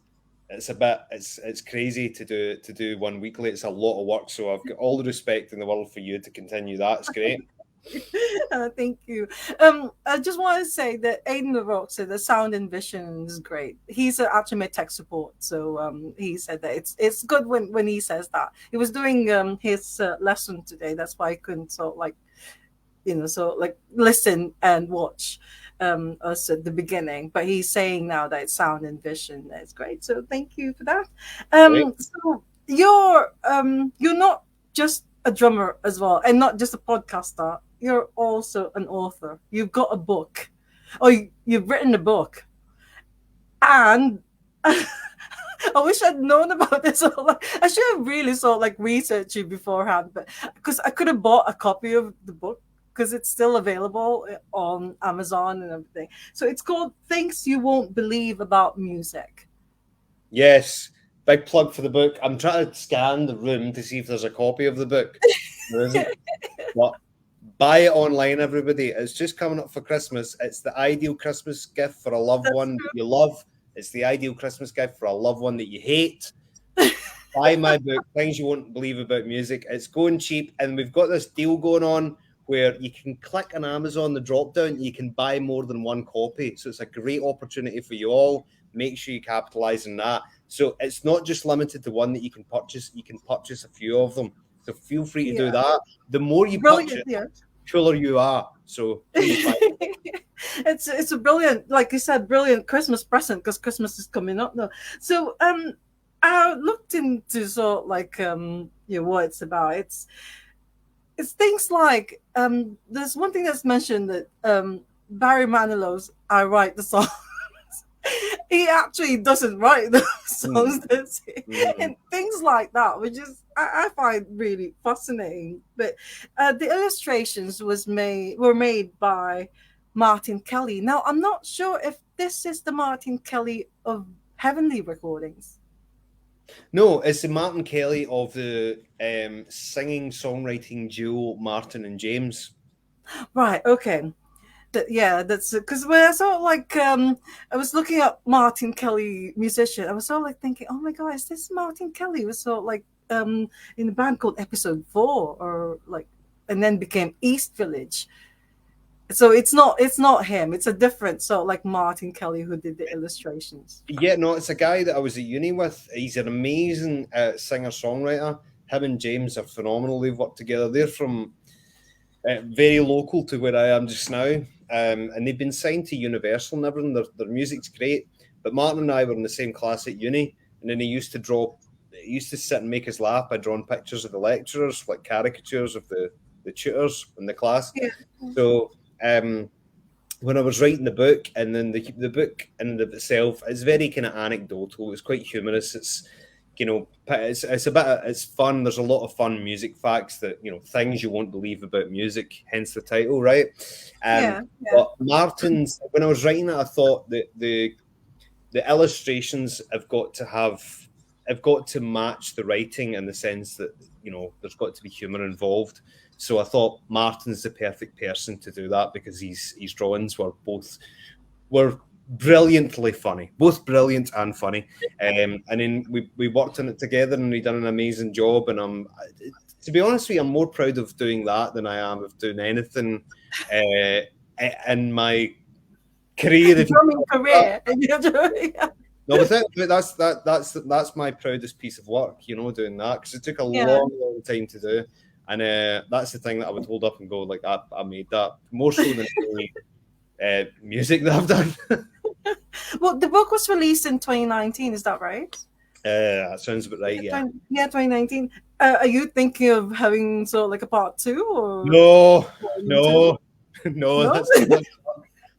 Speaker 2: it's crazy to do one weekly. It's a lot of work. So I've got all the respect in the world for you to continue that. It's great.
Speaker 1: Thank you. I just want to say that Aiden LaRoque said the sound and vision is great. He's actually my tech support, so he said that it's good when he says that. He was doing his lesson today. That's why I couldn't sort of like listen and watch us at the beginning. But he's saying now that it's sound and vision is great. So thank you for that.
Speaker 2: Great.
Speaker 1: So you're not just a drummer as well, and not just a podcaster. You're also an author. You've got a book, or you've written a book, and I wish I'd known about this. I should have really sort of like researched you beforehand, but because I could have bought a copy of the book because it's still available on Amazon and everything. So it's called "Things You Won't Believe About Music."
Speaker 2: Yes, big plug for the book. I'm trying to scan the room to see if there's a copy of the book. There isn't. But buy it online, everybody. It's just coming up for Christmas. It's the ideal Christmas gift for a loved one that you love. It's the ideal Christmas gift for a loved one that you hate. Buy my book, Things You Won't Believe About Music. It's going cheap, and we've got this deal going on where you can click on Amazon, the drop down, you can buy more than one copy. So it's a great opportunity for you all. Make sure you capitalize on that. So it's not just limited to one that you can purchase a few of them. So feel free to do that. The more you purchase, the cooler you are. So please buy it.
Speaker 1: It's a brilliant, like you said, brilliant Christmas present because Christmas is coming up now. So I looked into sort of like what it's about. It's things like there's one thing that's mentioned that Barry Manilow's I write the songs. He actually doesn't write the songs, does he? And things like that, which is I find really fascinating. But the illustrations were made by Martin Kelly. Now I'm not sure if this is the Martin Kelly of Heavenly Recordings.
Speaker 2: No, it's the Martin Kelly of the singing songwriting duo Martin and James.
Speaker 1: Right. Okay. That's because when I saw like I was looking up Martin Kelly musician, I was sort of like thinking, oh my god, is this Martin Kelly? It was sort of like in a band called Episode 4 or like, and then became East Village. So it's not him. It's a different sort of like Martin Kelly who did the illustrations.
Speaker 2: Yeah, no, it's a guy that I was at uni with. He's an amazing singer-songwriter. Him and James are phenomenal. They've worked together. They're from very local to where I am just now. And they've been signed to Universal and everything. Their music's great. But Martin and I were in the same class at uni. And then he used to sit and make us laugh by drawing pictures of the lecturers, like caricatures of the tutors in the class.
Speaker 1: Yeah.
Speaker 2: So when I was writing the book, and then the book in and of itself is very kind of anecdotal. It's quite humorous. it's fun. There's a lot of fun music facts that, things you won't believe about music, hence the title, right?
Speaker 1: Yeah, yeah,
Speaker 2: But Martin's, when I was writing it, I thought that the illustrations have got to match the writing, in the sense that, there's got to be humor involved. So I thought Martin's the perfect person to do that, because his drawings were brilliantly funny, both brilliant and funny. And then we worked on it together, and we done an amazing job. And to be honest with you, I'm more proud of doing that than I am of doing anything in my career.
Speaker 1: drumming career. Yeah.
Speaker 2: No, that's my proudest piece of work, doing that, because it took a
Speaker 1: Yeah.
Speaker 2: long time to do, and that's the thing that I would hold up and go, like, I made that, more so than any music that I've done.
Speaker 1: Well, the book was released in 2019. Is that right?
Speaker 2: That sounds about right. Yeah.
Speaker 1: Yeah, 2019. Are you thinking of having sort of like a part 2 or
Speaker 2: No.
Speaker 1: No?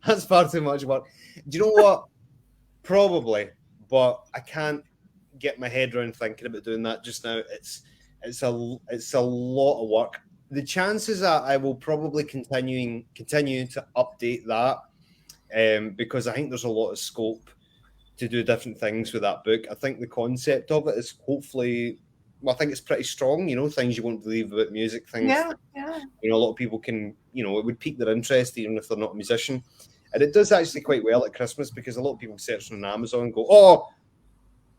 Speaker 2: That's far too much work. Do you know what? Probably, but I can't get my head around thinking about doing that just now. It's a lot of work. The chances are I will probably continue to update that, because I think there's a lot of scope to do different things with that book. I think the concept of it is hopefully, I think it's pretty strong. Things you won't believe about music. Things,
Speaker 1: Yeah.
Speaker 2: a lot of people can, it would pique their interest even if they're not a musician. And it does actually quite well at Christmas, because a lot of people search on Amazon and go, "Oh,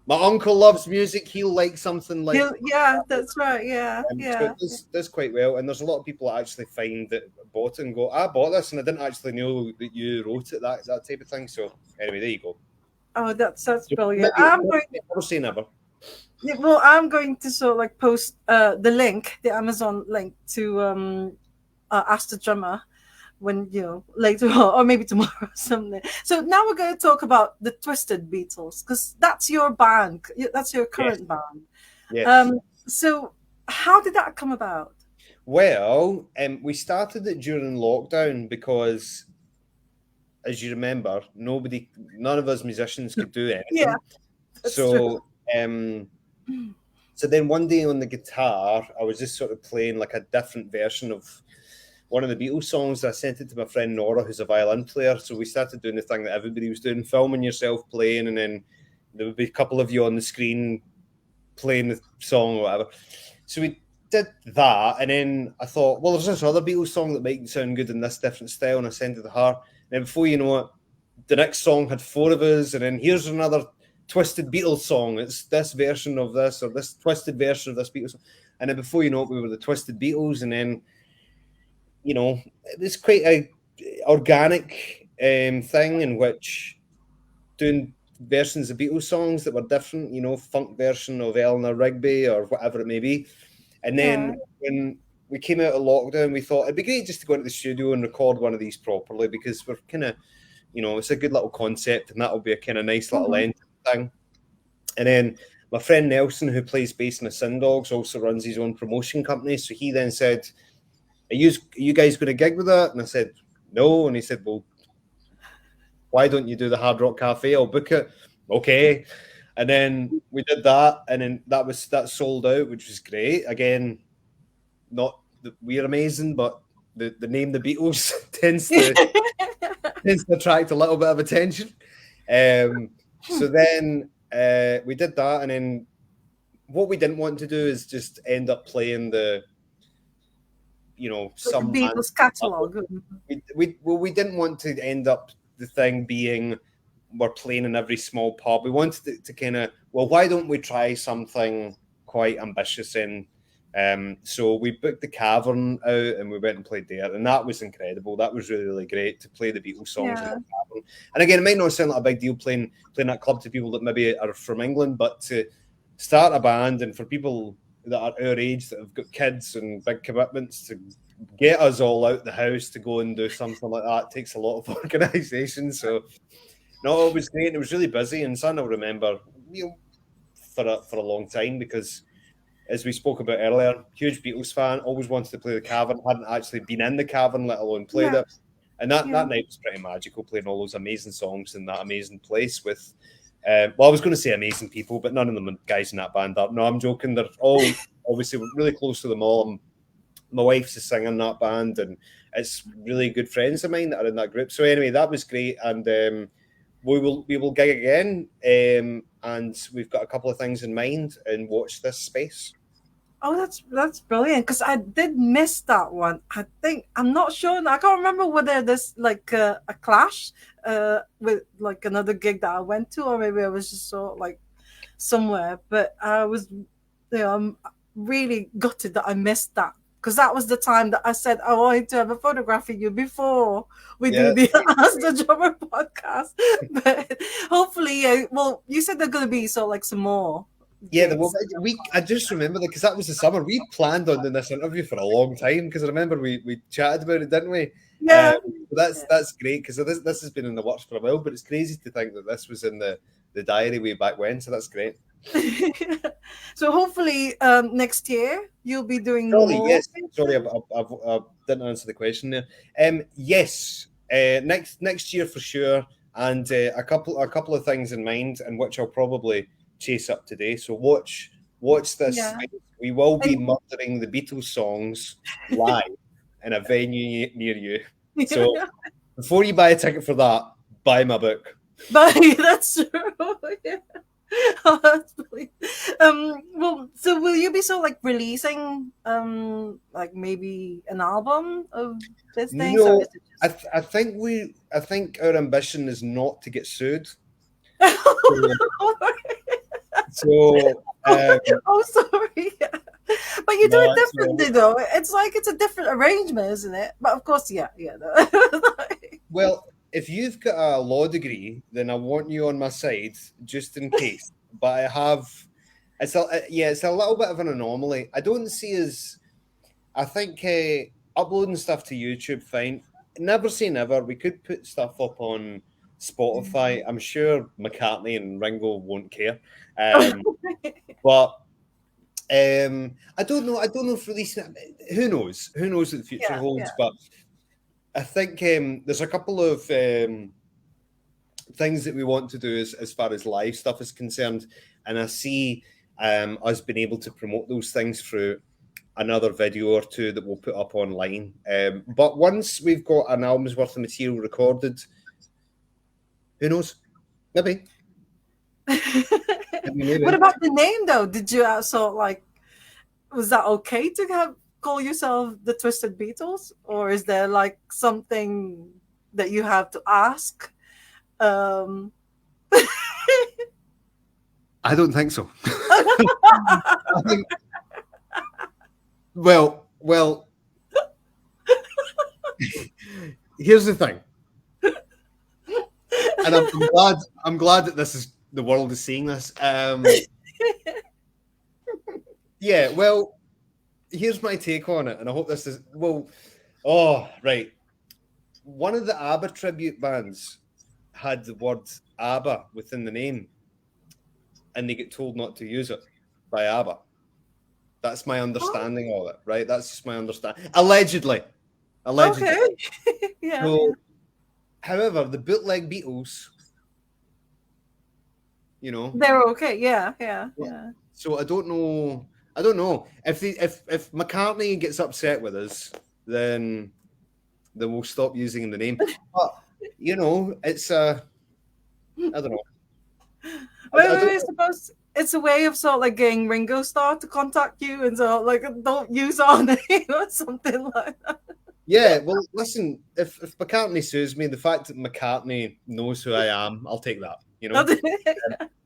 Speaker 2: my uncle loves music. He'll like something like."
Speaker 1: Yeah, that's right. Yeah, yeah.
Speaker 2: So it does quite well. And there's a lot of people that actually find that bought it and go, "I bought this and I didn't actually know that you wrote it," that type of thing. So anyway, there you go.
Speaker 1: Oh, that's brilliant.
Speaker 2: Never say never.
Speaker 1: Yeah, well, I'm going to sort of like post the link, the Amazon link to Ask the Drummer when later on, or maybe tomorrow or something. So now we're going to talk about the Twisted Beatles, because that's your band, that's your current band.
Speaker 2: Yes.
Speaker 1: So how did that come about?
Speaker 2: Well, we started it during lockdown because, as you remember, none of us musicians could do anything.
Speaker 1: Yeah, that's
Speaker 2: so
Speaker 1: true.
Speaker 2: So then one day on the guitar, I was just sort of playing like a different version of one of the Beatles songs. I sent it to my friend Nora, who's a violin player. So we started doing the thing that everybody was doing, filming yourself playing, and then there would be a couple of you on the screen playing the song or whatever. So we did that, and then I thought, well, there's this other Beatles song that might sound good in this different style, and I sent it to her. And then before you know it, the next song had 4 of us, and then here's another twisted Beatles song. It's this version of this, or this twisted version of this Beatles song. And then before you know it, we were the Twisted Beatles, and then it was quite a organic thing in which doing versions of Beatles songs that were different, funk version of Eleanor Rigby or whatever it may be. And then when we came out of lockdown, we thought it'd be great just to go into the studio and record one of these properly, because we're kind of, it's a good little concept, and that'll be a kind of nice little end thing. And then my friend Nelson, who plays bass in the Sin Dogs, also runs his own promotion company. So he then said, are you guys going to gig with that? And I said, no. And he said, well, why don't you do the Hard Rock Cafe? I'll book it. Okay. And then we did that, and then that sold out, which was great. Again, not that we're amazing, but the name the Beatles tends to attract a little bit of attention. So then we did that, and then what we didn't want to do is just end up playing some
Speaker 1: Beatles catalog.
Speaker 2: We didn't want to end up the thing being we're playing in every small pub. We wanted it to kind of, well, why don't we try something quite ambitious in? So we booked the Cavern out, and we went and played there, and that was incredible. That was really, really great to play the Beatles songs in the Cavern. And again, it might not sound like a big deal playing that club to people that maybe are from England, but to start a band, and for people that are our age that have got kids and big commitments, to get us all out the house to go and do something like that takes a lot of organisation. So no, it was great. It was really busy, and something I'll remember for a long time, because as we spoke about earlier, huge Beatles fan, always wanted to play the Cavern, hadn't actually been in the Cavern, let alone played it. And that night was pretty magical, playing all those amazing songs in that amazing place with Well, I was going to say amazing people, but none of them guys in that band are. No, I'm joking. They're all obviously really close to them all. My wife's a singer in that band, and it's really good friends of mine that are in that group. So anyway, that was great, and we will gig again, and we've got a couple of things in mind and watch this space.
Speaker 1: Oh, that's brilliant, because I did miss that one. I think I'm not sure. I can't remember whether there's like a clash with like another gig that I went to, or maybe I was just sort of like somewhere. But I was, I'm really gutted that I missed that, because that was the time that I said I wanted to have a photograph of you before we do
Speaker 2: Yeah.
Speaker 1: the Ask the Drummer podcast. But hopefully, well, you said there's gonna be sort of like some more.
Speaker 2: Yeah,
Speaker 1: Gigs.
Speaker 2: I just remember that because that was the summer. We planned on doing this interview for a long time because I remember we chatted about it, didn't we?
Speaker 1: Yeah.
Speaker 2: That's great because this has been in the works for a while, but it's crazy to think that this was in the diary way back when. So that's great.
Speaker 1: So hopefully next year you'll be doing
Speaker 2: Surely,
Speaker 1: more.
Speaker 2: yes. Sorry, I didn't answer the question there. Yes, next year for sure, and a couple of things in mind, and which I'll probably chase up today. So watch this.
Speaker 1: Yeah.
Speaker 2: We will be
Speaker 1: And
Speaker 2: murdering the Beatles songs live in a venue near you. So before you buy a ticket for that, buy my book.
Speaker 1: but that's true. Yeah. Oh, that's brilliant. Well, so will you be sort of like releasing like maybe an album of this thing? So
Speaker 2: No,
Speaker 1: is it just
Speaker 2: I think our ambition is not to get sued. So
Speaker 1: oh, sorry. But you do
Speaker 2: no,
Speaker 1: it differently, though. It's like it's a different arrangement, isn't it? But of course, yeah.
Speaker 2: well, if you've got a law degree, then I want you on my side just in case. But I have, it's a little bit of an anomaly. I don't see as, I think uploading stuff to YouTube, fine. Never say never. We could put stuff up on Spotify. I'm sure McCartney and Ringo won't care. But I don't know. I don't know if releasing it. Who knows? Who knows what the future
Speaker 1: Yeah,
Speaker 2: holds?
Speaker 1: yeah.
Speaker 2: But I think there's a couple of things that we want to do as far as live stuff is concerned, and I see us being able to promote those things through another video or two that we'll put up online. But once we've got an album's worth of material recorded, who knows? Maybe. Maybe.
Speaker 1: What about the name, though? Did you also like? Was that okay to call yourself the Twisted Beatles, or is there like something that you have to ask?
Speaker 2: I don't think so. I think, well, here's the thing, and I'm glad that this is the world is seeing this. Yeah, well, here's my take on it, and I hope this is Oh, right. One of the ABBA tribute bands had the word ABBA within the name, and they get told not to use it by ABBA. That's my understanding of it, right? That's just my understanding. Allegedly.
Speaker 1: Okay. Yeah.
Speaker 2: So, however, the bootleg Beatles,
Speaker 1: They're okay. Yeah.
Speaker 2: So I don't know if McCartney gets upset with us, then we'll stop using the name. But it's I don't know.
Speaker 1: I suppose it's a way of sort of like getting Ringo Starr to contact you and so like don't use our name or something like that.
Speaker 2: Yeah, well, listen, if McCartney sues me, the fact that McCartney knows who I am, I'll take that.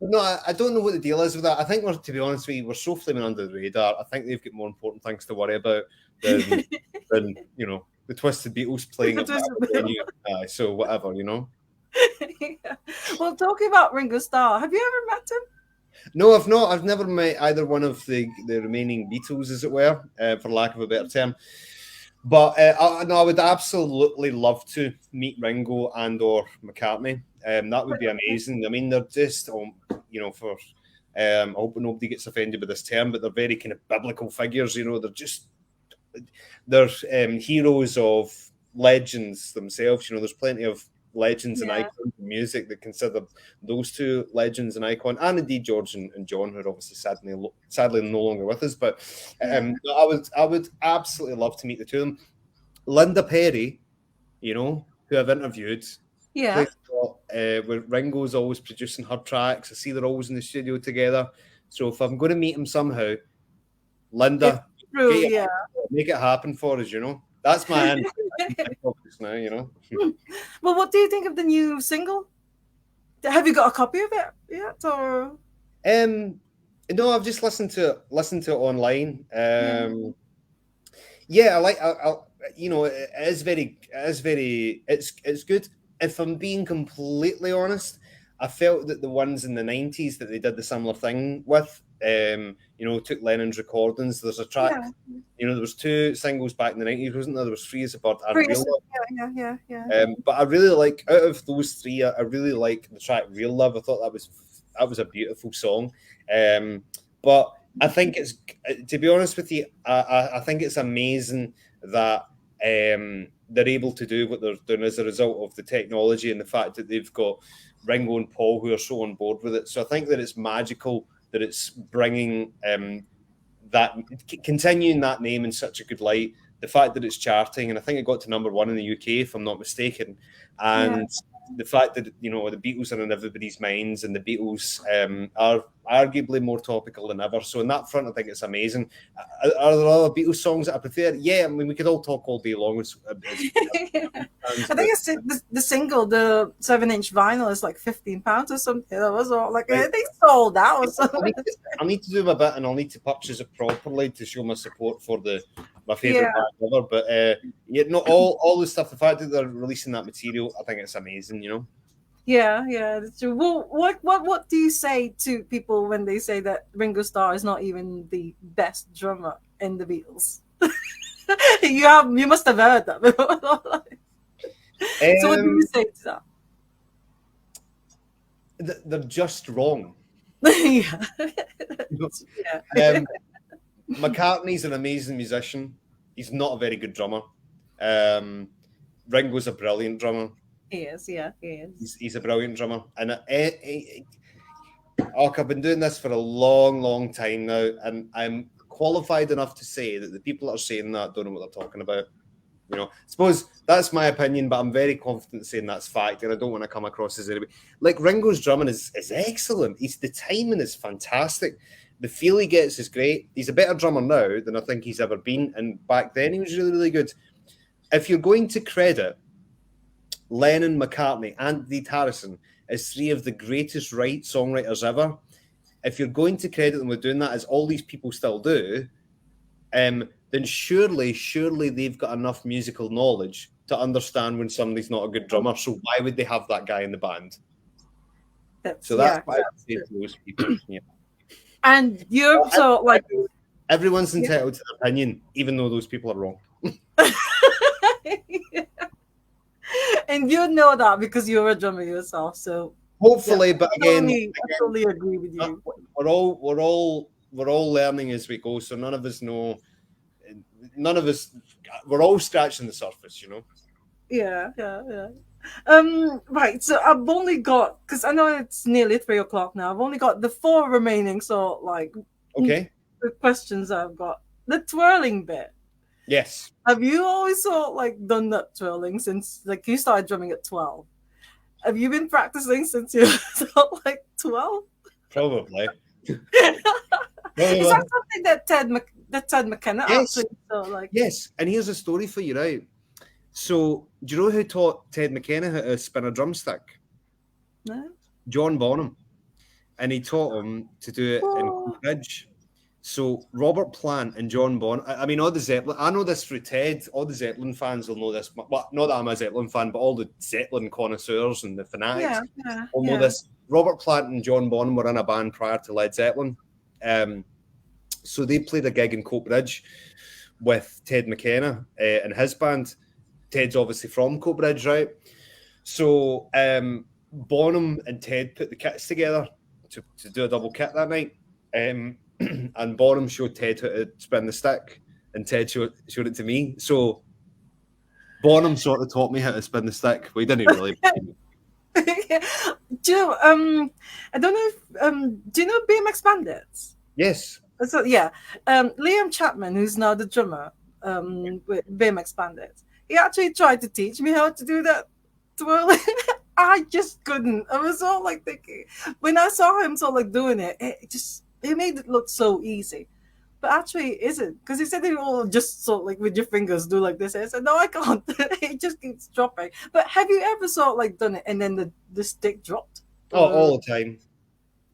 Speaker 2: No, I don't know what the deal is with that. I think to be honest with you, we're so flaming under the radar. I think they've got more important things to worry about than the Twisted Beatles playing at the venue. So whatever,
Speaker 1: Yeah. Well, talking about Ringo Starr, have you ever met him?
Speaker 2: No, I've not. I've never met either one of the remaining Beatles, as it were, for lack of a better term. But I would absolutely love to meet Ringo and or McCartney. That would be amazing. I mean, they're just, for I hope nobody gets offended with this term, but they're very kind of biblical figures. They're heroes of legends themselves. There's plenty of legends and icons of music that consider those two legends and icon, and indeed George and John, who are obviously sadly no longer with us. But I would absolutely love to meet the two of them. Linda Perry, you know, who I've interviewed,
Speaker 1: Yeah.
Speaker 2: plays a lot, where Ringo's always producing her tracks. I see they're always in the studio together. So if I'm going to meet him somehow, Linda,
Speaker 1: True,
Speaker 2: make it happen for us, you know. That's my end now, you know.
Speaker 1: Well, what do you think of the new single? Have you got a copy of it yet, or?
Speaker 2: No, I've just listened to it online. Yeah, I like. You know, it's good. If I'm being completely honest, I felt that the ones in the 90s that they did the similar thing with, you know, took Lennon's recordings. There's a track, you know, there was 2 singles back in the 90s, wasn't there? There was Free as a Bird and Real Love.
Speaker 1: Yeah.
Speaker 2: But I really like, out of those 3, I really like the track Real Love. I thought that was a beautiful song. But I think it's, to be honest with you, I think it's amazing that they're able to do what they're doing as a result of the technology and the fact that they've got Ringo and Paul who are so on board with it. So I think that it's magical that it's bringing continuing that name in such a good light. The fact that it's charting, and I think it got to #1 in the UK, if I'm not mistaken, and the fact that, you know, the Beatles are in everybody's minds, and the Beatles are arguably more topical than ever. So in that front, I think it's amazing. Are there other Beatles songs that I prefer? Yeah, I mean, we could all talk all day long.
Speaker 1: I think it's the single, the 7-inch vinyl, is like £15 or something. That was all like, I think sold out or something.
Speaker 2: I need to do my bit, and I'll need to purchase it properly to show my support for my favourite band ever. But yeah, no, all the stuff, the fact that they're releasing that material, I think it's amazing, you know.
Speaker 1: Yeah, that's true. Well, what do you say to people when they say that Ringo Starr is not even the best drummer in the Beatles? You must have heard that before. So what do you say to
Speaker 2: that? They're just wrong. McCartney's an amazing musician. He's not a very good drummer. Ringo's a brilliant drummer.
Speaker 1: He is.
Speaker 2: He's a brilliant drummer. And I've been doing this for a long, long time now, and I'm qualified enough to say that the people that are saying that don't know what they're talking about. You know, I suppose that's my opinion, but I'm very confident saying that's fact, and I don't want to come across as anybody. Like, Ringo's drumming is excellent. The timing is fantastic. The feel he gets is great. He's a better drummer now than I think he's ever been, and back then he was really, really good. If you're going to credit Lennon, McCartney, and Indeed Harrison as 3 of the greatest songwriters ever, if you're going to credit them with doing that, as all these people still do, then surely they've got enough musical knowledge to understand when somebody's not a good drummer. So why would they have that guy in the band? That's why I say to those people. Yeah.
Speaker 1: And you're so like,
Speaker 2: everyone's entitled to their opinion, even though those people are wrong.
Speaker 1: And you know that because you're a drummer yourself. So
Speaker 2: hopefully, but again,
Speaker 1: I totally agree with you.
Speaker 2: We're all learning as we go, so none of us know. We're all scratching the surface, you know.
Speaker 1: Yeah. Right. So I've only got, because I know it's nearly 3:00 now. I've only got the 4 remaining. So like,
Speaker 2: okay,
Speaker 1: the questions I've got. The twirling bit.
Speaker 2: Yes.
Speaker 1: Have you always done that twirling since you started drumming at 12? Have you been practicing since you were 12?
Speaker 2: Probably.
Speaker 1: Is that something that Ted McKenna actually?
Speaker 2: Yes, and here's a story for you, right? So, do you know who taught Ted McKenna how to spin a drumstick?
Speaker 1: No.
Speaker 2: John Bonham, and he taught him to do it in bridge. So Robert Plant and John Bonham, I mean, all the Zeppelin, I know this through Ted, all the Zeppelin fans will know this. Well, not that I'm a Zeppelin fan, but all the Zeppelin connoisseurs and the fanatics will know this. Robert Plant and John Bonham were in a band prior to Led Zeppelin. So they played a gig in Coatbridge with Ted McKenna and his band. Ted's obviously from Coatbridge, right? So Bonham and Ted put the kits together to do a double kit that night. And Bonham showed Ted how to spin the stick, and Ted showed it to me. So Bonham sort of taught me how to spin the stick. We didn't really.
Speaker 1: Do you know, I don't know if do you know BMX Bandits?
Speaker 2: Yes.
Speaker 1: So yeah, Liam Chapman, who's now the drummer with BMX Bandits, he actually tried to teach me how to do that twirl. I just couldn't. I was all like thinking when I saw him sort of like doing it, it made it look so easy. But actually, it isn't, because he said it all just sort of like with your fingers do like this. I said, no, I can't. It just keeps dropping. But have you ever sort of like done it and then the stick dropped?
Speaker 2: Oh, all the time.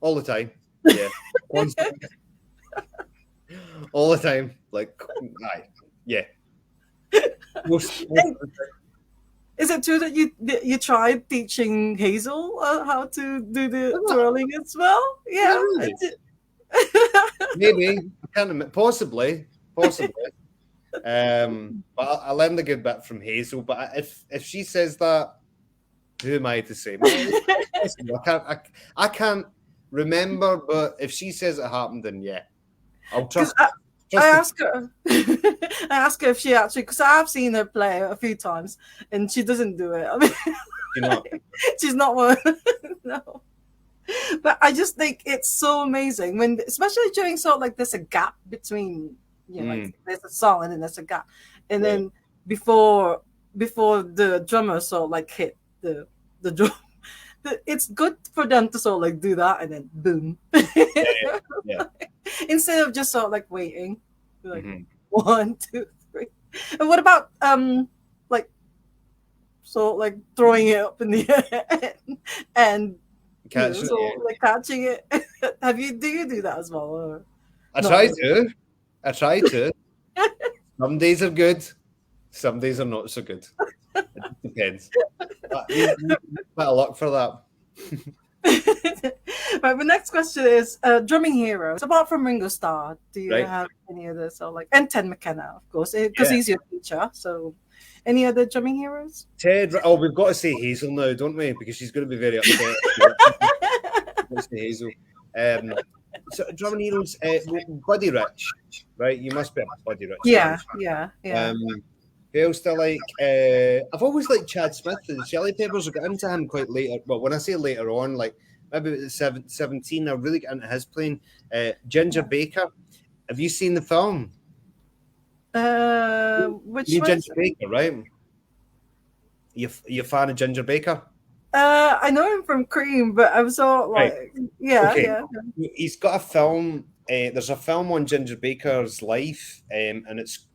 Speaker 2: All the time. Yeah. All the time. Like, aye. Yeah. Most
Speaker 1: Is it true that you tried teaching Hazel how to do the twirling as well? Yeah.
Speaker 2: Really? Maybe. I can't remember. Possibly. But I learned a good bit from Hazel. But if she says that, who am I to say? I can't remember. But if she says it happened, then yeah, I'll trust.
Speaker 1: I ask her. I ask her if she actually, because I've seen her play a few times, and she doesn't do it. I mean, she's not one. No. But I just think it's so amazing when, especially during sort of like there's a gap between, like there's a song and then there's a gap, and then before the drummer sort of like hit the drum, it's good for them to sort of like do that and then boom, instead of just sort of like waiting, like 1, 2, 3. And what about like sort of like throwing it up in the air and catching it. Do you do that as well? Or
Speaker 2: I try to. Some days are good, some days are not so good. It depends. Bit of luck for that.
Speaker 1: Right, the next question is drumming heroes. Apart from Ringo Starr, do you have any other and Ted McKenna, of course, because he's your teacher. So, any other drumming heroes?
Speaker 2: Ted. Oh, we've got to say Hazel now, don't we? Because she's going to be very upset. Let's say Hazel. So drumming heroes, Buddy Rich, right? You must be a Buddy Rich.
Speaker 1: Yeah.
Speaker 2: Who else do I like? I've always liked Chad Smith. The Chili Peppers. I got into him quite later. Well, when I say later on, like maybe at 17, I really got into his playing. Ginger Baker. Have you seen the film?
Speaker 1: Which one?
Speaker 2: Ginger Baker, right? You a fan of Ginger Baker?
Speaker 1: I know him from Cream, but I was all like, yeah.
Speaker 2: He's got a film. There's a film on Ginger Baker's life, and it's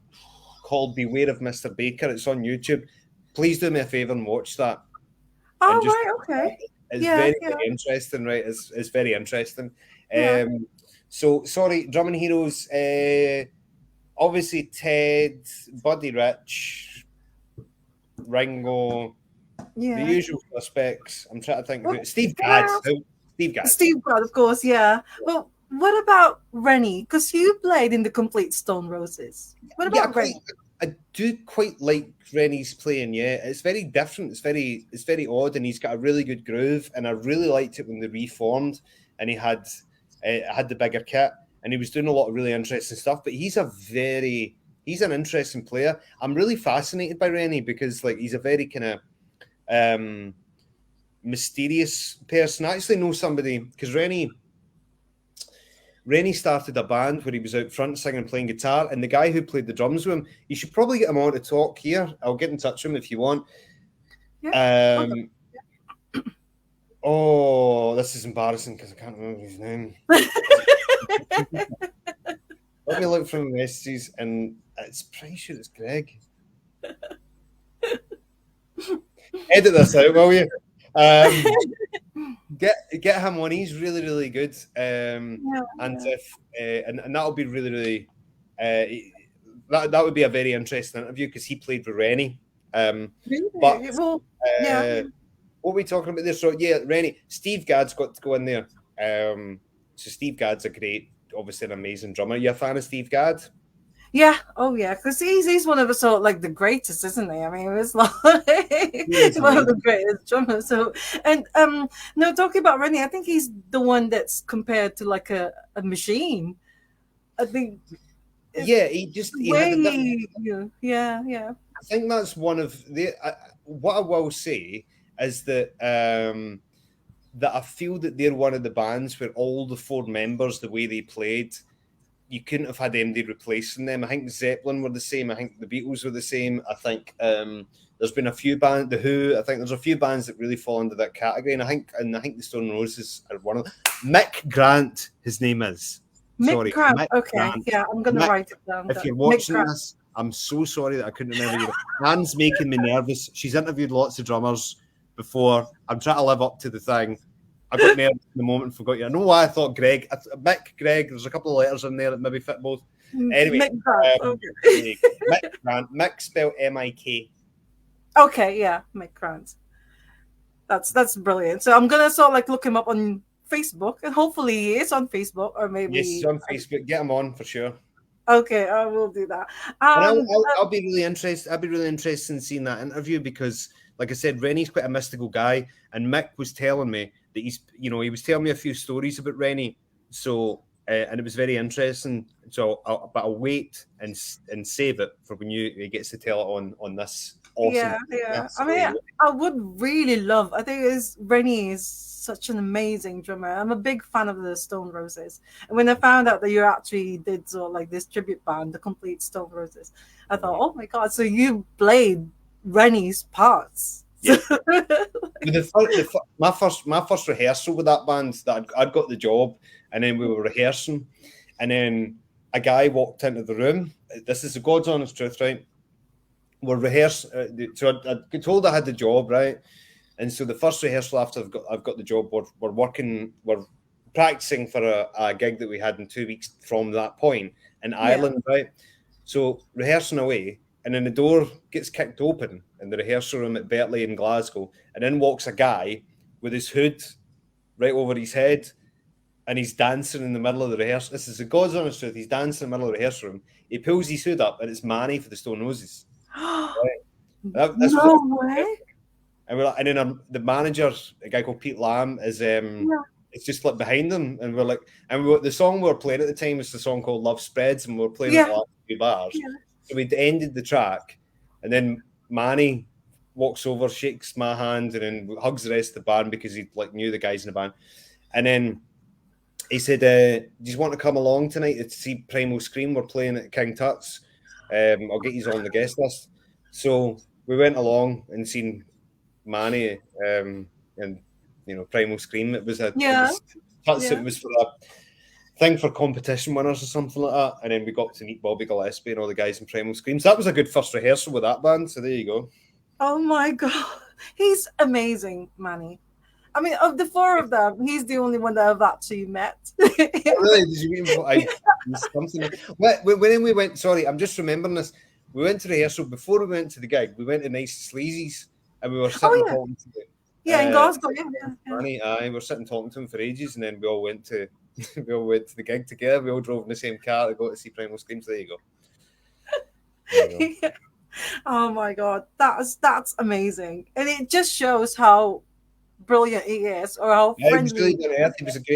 Speaker 2: called Beware of Mr. Baker. It's on YouTube. Please do me a favor and watch that.
Speaker 1: Oh, right, okay.
Speaker 2: It's very interesting, right? It's very interesting. So, sorry, drumming heroes. Obviously, Ted, Buddy Rich, Ringo, the usual suspects. I'm trying to think. Steve Gadd.
Speaker 1: Steve Gadd, of course, yeah. Well, what about Rennie? Because you played in the Complete Stone Roses. What about Rennie?
Speaker 2: I do quite like Rennie's playing. Yeah, it's very different. It's very odd, and he's got a really good groove. And I really liked it when they reformed, and he had the bigger kit, and he was doing a lot of really interesting stuff. But he's an interesting player. I'm really fascinated by Rennie because like he's a very kind of mysterious person. I actually know somebody because Rennie started a band where he was out front singing and playing guitar, and the guy who played the drums with him, you should probably get him on to talk here. I'll get in touch with him if you want. Oh, this is embarrassing because I can't remember his name. Let me look from the messages, and it's pretty sure it's Greg. Edit this out, will you? Get him on. He's really, really good. And that'll be really, really. That would be a very interesting interview because he played with Rennie. What are we talking about there? So yeah, Rennie. Steve Gadd's got to go in there. So Steve Gadd's obviously an amazing drummer. You a fan of Steve Gadd?
Speaker 1: Yeah, oh yeah, because he's one of the sort of like the greatest, isn't he? I mean, it's like he's one of the greatest drummers. So, and no, talking about Rennie, I think he's the one that's compared to like a machine. I think
Speaker 2: Yeah, he had
Speaker 1: way
Speaker 2: a different.
Speaker 1: yeah.
Speaker 2: I think that's one of the. What I will say is that I feel that they're one of the bands where all the four members, the way they played, you couldn't have had anybody replacing them. I think Zeppelin were the same. I think the Beatles were the same. I think there's been a few bands, The Who. I think there's a few bands that really fall into that category, and I think the Stone Roses are one of them. Mick Grant, his name is.
Speaker 1: Mick
Speaker 2: Sorry,
Speaker 1: Grant.
Speaker 2: Mick
Speaker 1: Okay,
Speaker 2: Grant.
Speaker 1: yeah, I'm gonna
Speaker 2: Mick,
Speaker 1: write it down.
Speaker 2: if you're
Speaker 1: Mick
Speaker 2: watching
Speaker 1: Grant.
Speaker 2: this, I'm so sorry that I couldn't remember you. Anne's making me nervous. She's interviewed lots of drummers before. I'm trying to live up to the thing. I got nervous in the moment and forgot you. I know why I thought Greg. Mick, Greg, there's a couple of letters in there that maybe fit both. Anyway,
Speaker 1: Mick Grant. Okay.
Speaker 2: Mick Grant. Mick spelled M-I-K.
Speaker 1: Okay, yeah, Mick Grant. That's brilliant. So I'm gonna sort of like look him up on Facebook, and hopefully he is on Facebook, or maybe
Speaker 2: Yes, he's on Facebook. Get him on for sure.
Speaker 1: Okay, I will do that.
Speaker 2: And I'll be really interested. I'll be really interested in seeing that interview because, like I said, Rennie's quite a mystical guy, and Mick was telling me that he was telling me a few stories about Rennie. So, and it was very interesting. So, I'll wait and save it for when he gets to tell it on this awesome.
Speaker 1: Yeah. I mean, I would really love. I think Rennie is such an amazing drummer. I'm a big fan of the Stone Roses. And when I found out that you actually did sort of like this tribute band, the complete Stone Roses, I thought, oh my god! So you played Rennie's parts.
Speaker 2: Yeah. My first rehearsal with that band, that I'd got the job, and then we were rehearsing, and then a guy walked into the room. This is the God's honest truth, right? We're rehearsing. So I got told I had the job, right? And so the first rehearsal after I've got the job, we're practicing for a gig that we had in 2 weeks from that point in Ireland, right? So rehearsing away, and then the door gets kicked open in the rehearsal room at Berkeley in Glasgow, and in walks a guy with his hood right over his head, and he's dancing in the middle of the rehearsal. This is the God's honest truth. He's dancing in the middle of the rehearsal room. He pulls his hood up, and it's Manny for the Stone Roses. Right?
Speaker 1: No way.
Speaker 2: And then the manager, a guy called Pete Lamb, it's just like behind them, and we're like, the song we were playing at the time was the song called "Love Spreads," and we were playing it the last few bars. Yeah. So we'd ended the track, and then Manny walks over, shakes my hand, and then hugs the rest of the band because he like knew the guys in the band. And then he said, "Do you want to come along tonight to see Primal Scream? We're playing at King Tut's. I'll get you on the guest list." So we went along and seen Manny and Primal Scream. It was it was for a thing for competition winners or something like that, and then we got to meet Bobby Gillespie and all the guys in Primal Scream. So that was a good first rehearsal with that band. So there you go.
Speaker 1: Oh my god, he's amazing, Manny. I mean, of the four of them, he's the only one that I've actually met.
Speaker 2: Really? Did you mean something? When we went, sorry, I'm just remembering this. We went to rehearsal before we went to the gig. We went to Nice Sleazy's, and we were sitting talking to them.
Speaker 1: Yeah, in Glasgow.
Speaker 2: Manny, we were sitting talking to him for ages, and then we all went to the gig together. We all drove in the same car to go to see Primal Scream. So there you go.
Speaker 1: Yeah. Oh my god, that's amazing, and it just shows how brilliant he is, or how friendly.
Speaker 2: He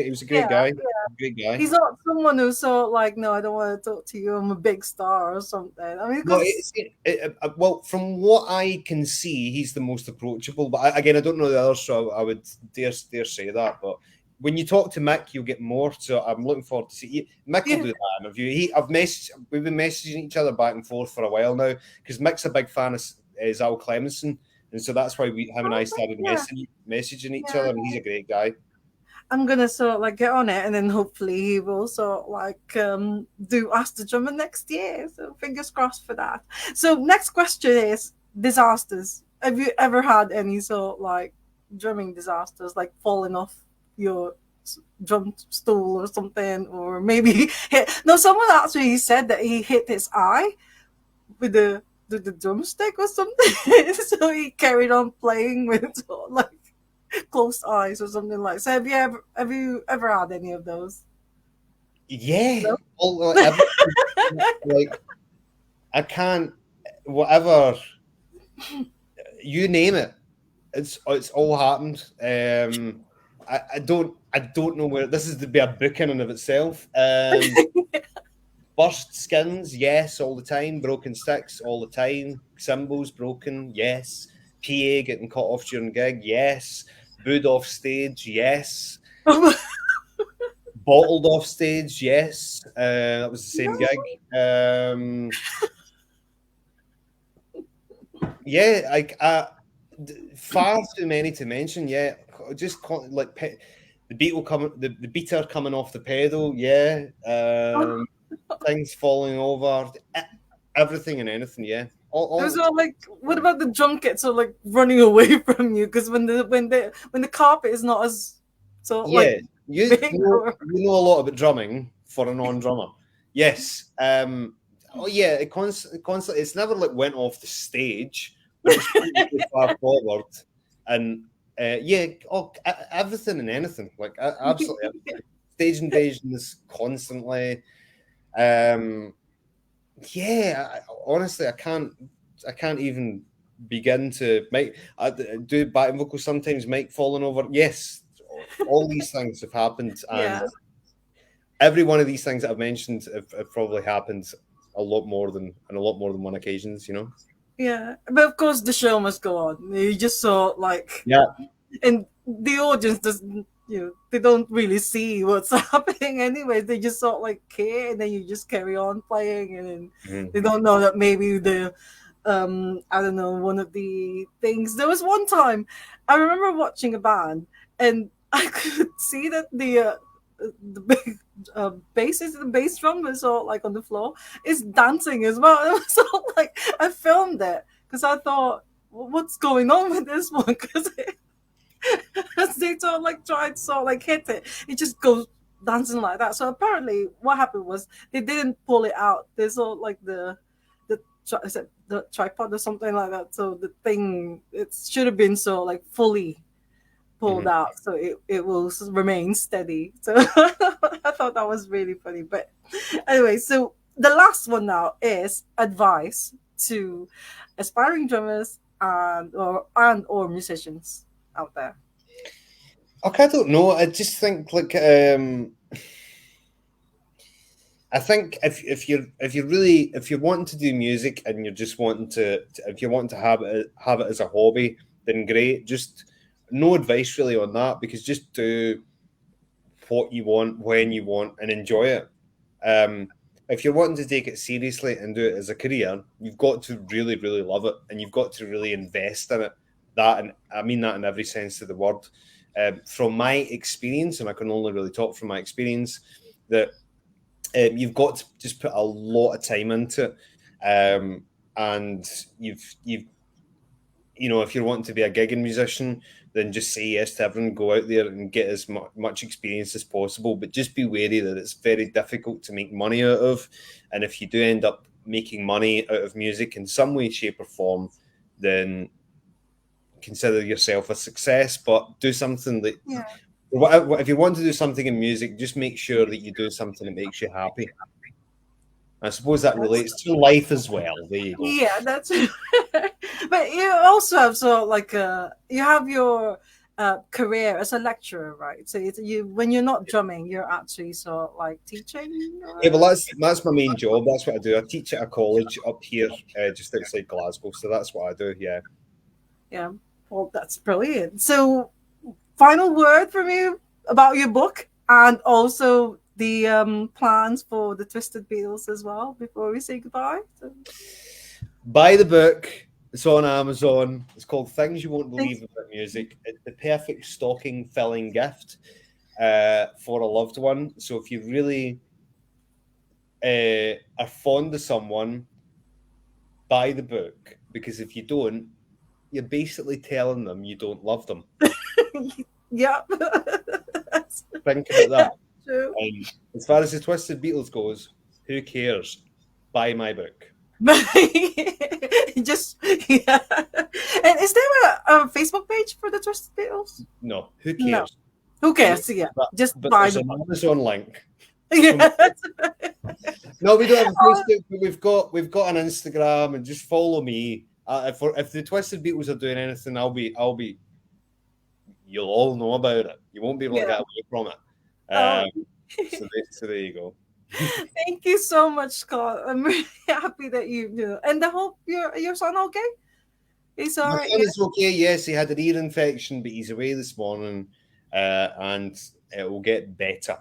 Speaker 2: was a great guy. Great guy.
Speaker 1: He's not someone who's so like, no, I don't want to talk to you. I'm a big star or something. I mean,
Speaker 2: well, from what I can see, he's the most approachable. But I don't know the others, so I would dare say that. But when you talk to Mick, you'll get more. So I'm looking forward to see Mick will do that interview. We've been messaging each other back and forth for a while now because Mick's a big fan of Al Clemenson. And so that's why him and I started messaging each other, and he's a great guy.
Speaker 1: I'm gonna sort of like get on it, and then hopefully he will sort of like do Ask the Drummer next year. So fingers crossed for that. So next question is disasters. Have you ever had any sort of like drumming disasters, like falling off your drum stool or something, or maybe someone actually said that he hit his eye with the drumstick or something. So he carried on playing with like closed eyes or something like. So have you ever had any of those?
Speaker 2: Yeah. No? Like I can't, whatever you name it, it's all happened. I don't know where this is to be a book in and of itself. Burst skins, yes, all the time. Broken sticks, all the time. Cymbals broken, yes. PA getting cut off during gig, yes. Booed off stage, yes. Bottled off stage, yes. That was the same gig. Yeah, far too many to mention. Yeah, just like the the beater coming off the pedal. Yeah, things falling over, everything and anything. Yeah,
Speaker 1: It was
Speaker 2: all
Speaker 1: all like, what about the drum kits are like running away from you? Because when the carpet is not as so like
Speaker 2: yeah.
Speaker 1: big or
Speaker 2: You know a lot about drumming for a non-drummer. Yes. Oh yeah. It constantly. It's never like went off the stage, but it's too far forward, and yeah. Oh, everything and anything. Like absolutely everything. Stage invasions constantly. Yeah. Honestly, I can't even begin to make. I do backing vocals sometimes. Mic falling over. Yes. All these things have happened, and
Speaker 1: yeah.
Speaker 2: every one of these things that I've mentioned have probably happened a lot more than on a lot more than one occasions. You know.
Speaker 1: Yeah, but of course the show must go on. You just saw like,
Speaker 2: Yeah.
Speaker 1: and the audience doesn't, they don't really see what's happening anyway. They just sort of like care, and then you just carry on playing, and then
Speaker 2: Mhm.
Speaker 1: they don't know that maybe I don't know, one of the things. There was one time I remember watching a band, and I could see that the big bassist, the bass drum was all like on the floor, is dancing as well. It was all like, I filmed it because I thought, what's going on with this one? Because as they sort of like tried to sort of like hit it, it just goes dancing like that. So apparently, what happened was they didn't pull it out. They saw like is it the tripod or something like that. So the thing, it should have been so like fully pulled
Speaker 2: Mhm.
Speaker 1: out, so it will remain steady. So I thought that was really funny. But anyway, so the last one now is advice to aspiring drummers and or musicians out there.
Speaker 2: Okay, I don't know. I just think like I think if you're really if you're wanting to do music and you're just wanting if you're wanting to have it as a hobby, then great. Just no advice really on that because just do what you want when you want and enjoy it. Um, if you're wanting to take it seriously and do it as a career, you've got to really, really love it and you've got to really invest in it. That, and I mean that in every sense of the word. From my experience, and I can only really talk from my experience, that you've got to just put a lot of time into it, and you've if you're wanting to be a gigging musician, then just say yes to everyone, go out there and get as much experience as possible. But just be wary that it's very difficult to make money out of. And if you do end up making money out of music in some way, shape, or form, then consider yourself a success. But do something that,
Speaker 1: Yeah.
Speaker 2: if you want to do something in music, just make sure that you do something that makes you happy. I suppose that
Speaker 1: That's
Speaker 2: relates to life as well. There you go.
Speaker 1: Yeah, that's but you also have sort of like you have your career as a lecturer, right? So you when you're not drumming, you're actually sort of like teaching
Speaker 2: Yeah, well,
Speaker 1: or
Speaker 2: that's my main job. That's what I do. I teach at a college up here, just outside Glasgow. So that's what I do. Yeah.
Speaker 1: yeah. Well, that's brilliant. So final word from you about your book and also the plans for the Twisted Beatles as well before we say goodbye. So,
Speaker 2: Buy the book. It's on Amazon. It's called Things You Won't
Speaker 1: thanks.
Speaker 2: Believe About Music. It's the perfect stocking filling gift for a loved one. So if you really are fond of someone, buy the book because if you don't, you're basically telling them you don't love them.
Speaker 1: Yeah.
Speaker 2: Think about that.
Speaker 1: True.
Speaker 2: As far as the Twisted Beatles goes, who cares? Buy my book.
Speaker 1: Just yeah. And is there a Facebook page for the Twisted Beatles?
Speaker 2: No, who
Speaker 1: No.
Speaker 2: cares?
Speaker 1: Who cares? Yeah. Just
Speaker 2: But
Speaker 1: buy
Speaker 2: there's
Speaker 1: the
Speaker 2: an
Speaker 1: book.
Speaker 2: Amazon link.
Speaker 1: Yeah.
Speaker 2: No, we don't have a Facebook, but we've got an Instagram, and just follow me. If the Twisted Beatles are doing anything, I'll be. You'll all know about it. You won't be able to
Speaker 1: Yeah.
Speaker 2: get away from it.
Speaker 1: Oh.
Speaker 2: So there you go.
Speaker 1: Thank you so much, Scott. I'm really happy that you do. And I hope your son okay. He's all
Speaker 2: My
Speaker 1: right.
Speaker 2: son
Speaker 1: Yeah.
Speaker 2: is okay. Yes, he had an ear infection, but he's away this morning, and it will get better.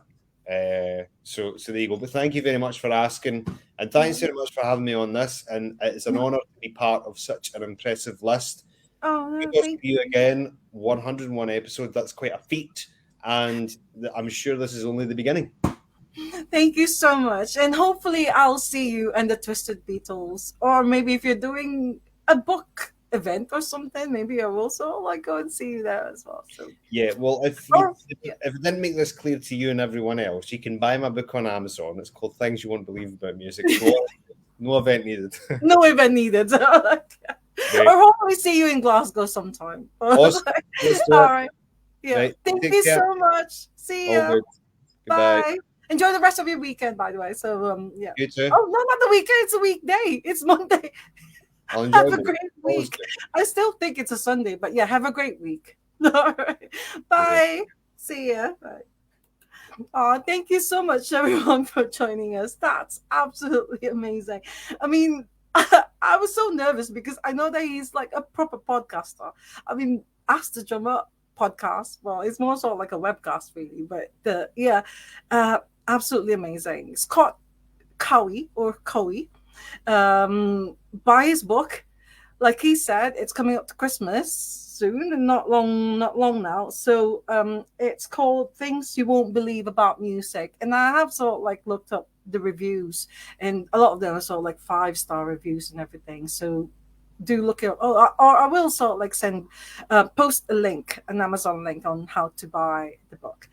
Speaker 2: So there you go. But thank you very much for asking, and thanks very much for having me on this. And it's an honour to be part of such an impressive list.
Speaker 1: Oh, no,
Speaker 2: Kudos to
Speaker 1: thank
Speaker 2: you again. 101 episodes. That's quite a feat, and I'm sure this is only the beginning.
Speaker 1: Thank you so much. And hopefully I'll see you and the Twisted Beatles. Or maybe if you're doing a book event or something, maybe I will also like go and see you there as well. So
Speaker 2: Yeah, well,
Speaker 1: or yeah.
Speaker 2: if I didn't make this clear to you and everyone else, you can buy my book on Amazon. It's called Things You Won't Believe About Music. No event needed.
Speaker 1: No event needed. Or
Speaker 2: Great.
Speaker 1: hopefully see you in Glasgow sometime. All
Speaker 2: Awesome. Let's do it.
Speaker 1: right. Yeah.
Speaker 2: Right.
Speaker 1: Thank
Speaker 2: Take
Speaker 1: you
Speaker 2: care.
Speaker 1: so much. See
Speaker 2: All
Speaker 1: ya.
Speaker 2: good. Goodbye.
Speaker 1: Bye. Enjoy the rest of your weekend, by the way. So yeah.
Speaker 2: You too.
Speaker 1: Oh no, not the weekend. It's a weekday. It's Monday.
Speaker 2: I'll
Speaker 1: Have
Speaker 2: enjoy
Speaker 1: a
Speaker 2: them.
Speaker 1: great
Speaker 2: Always
Speaker 1: week. I still think it's a Sunday, but yeah, have a great week. All right.
Speaker 2: good.
Speaker 1: Bye. See ya. Bye. Oh, thank you so much, everyone, for joining us. That's absolutely amazing. I mean, I was so nervous because I know that he's like a proper podcaster. I mean, Ask the Drummer podcast. Well, it's more sort of like a webcast, really. But yeah, uh, absolutely amazing. Scott Cowie or Cowie, buy his book. Like he said, it's coming up to Christmas soon and not long now. So it's called Things You Won't Believe About Music. And I have sort of like looked up the reviews, and a lot of them are sort of like 5-star reviews and everything. So do look at, or I will sort of like send post a link, an Amazon link on how to buy the book.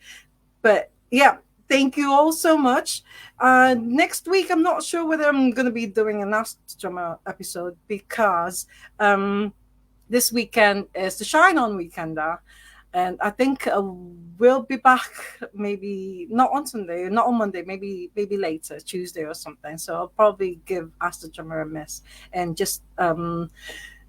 Speaker 1: But yeah, thank you all so much. Next week, I'm not sure whether I'm going to be doing an Ask Drummer episode because this weekend is the Shine On weekend. And I think we'll be back maybe not on Sunday, not on Monday, maybe later, Tuesday or something. So I'll probably give Ask the Drummer a miss and just do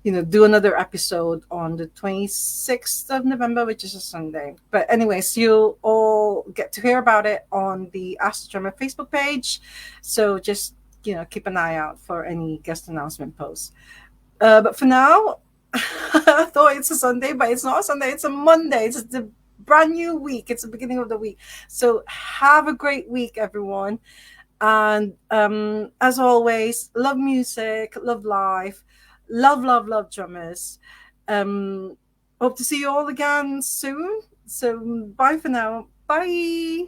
Speaker 1: another episode on the 26th of November, which is a Sunday. But anyways, you'll all get to hear about it on the Ask the Drummer Facebook page. So just, keep an eye out for any guest announcement posts. But for now, I thought it's a Sunday, but it's not a Sunday. It's a Monday. It's the brand new week. It's the beginning of the week. So have a great week, everyone. And as always, love music, love life, love drummers. Hope to see you all again soon. So bye for now. Bye.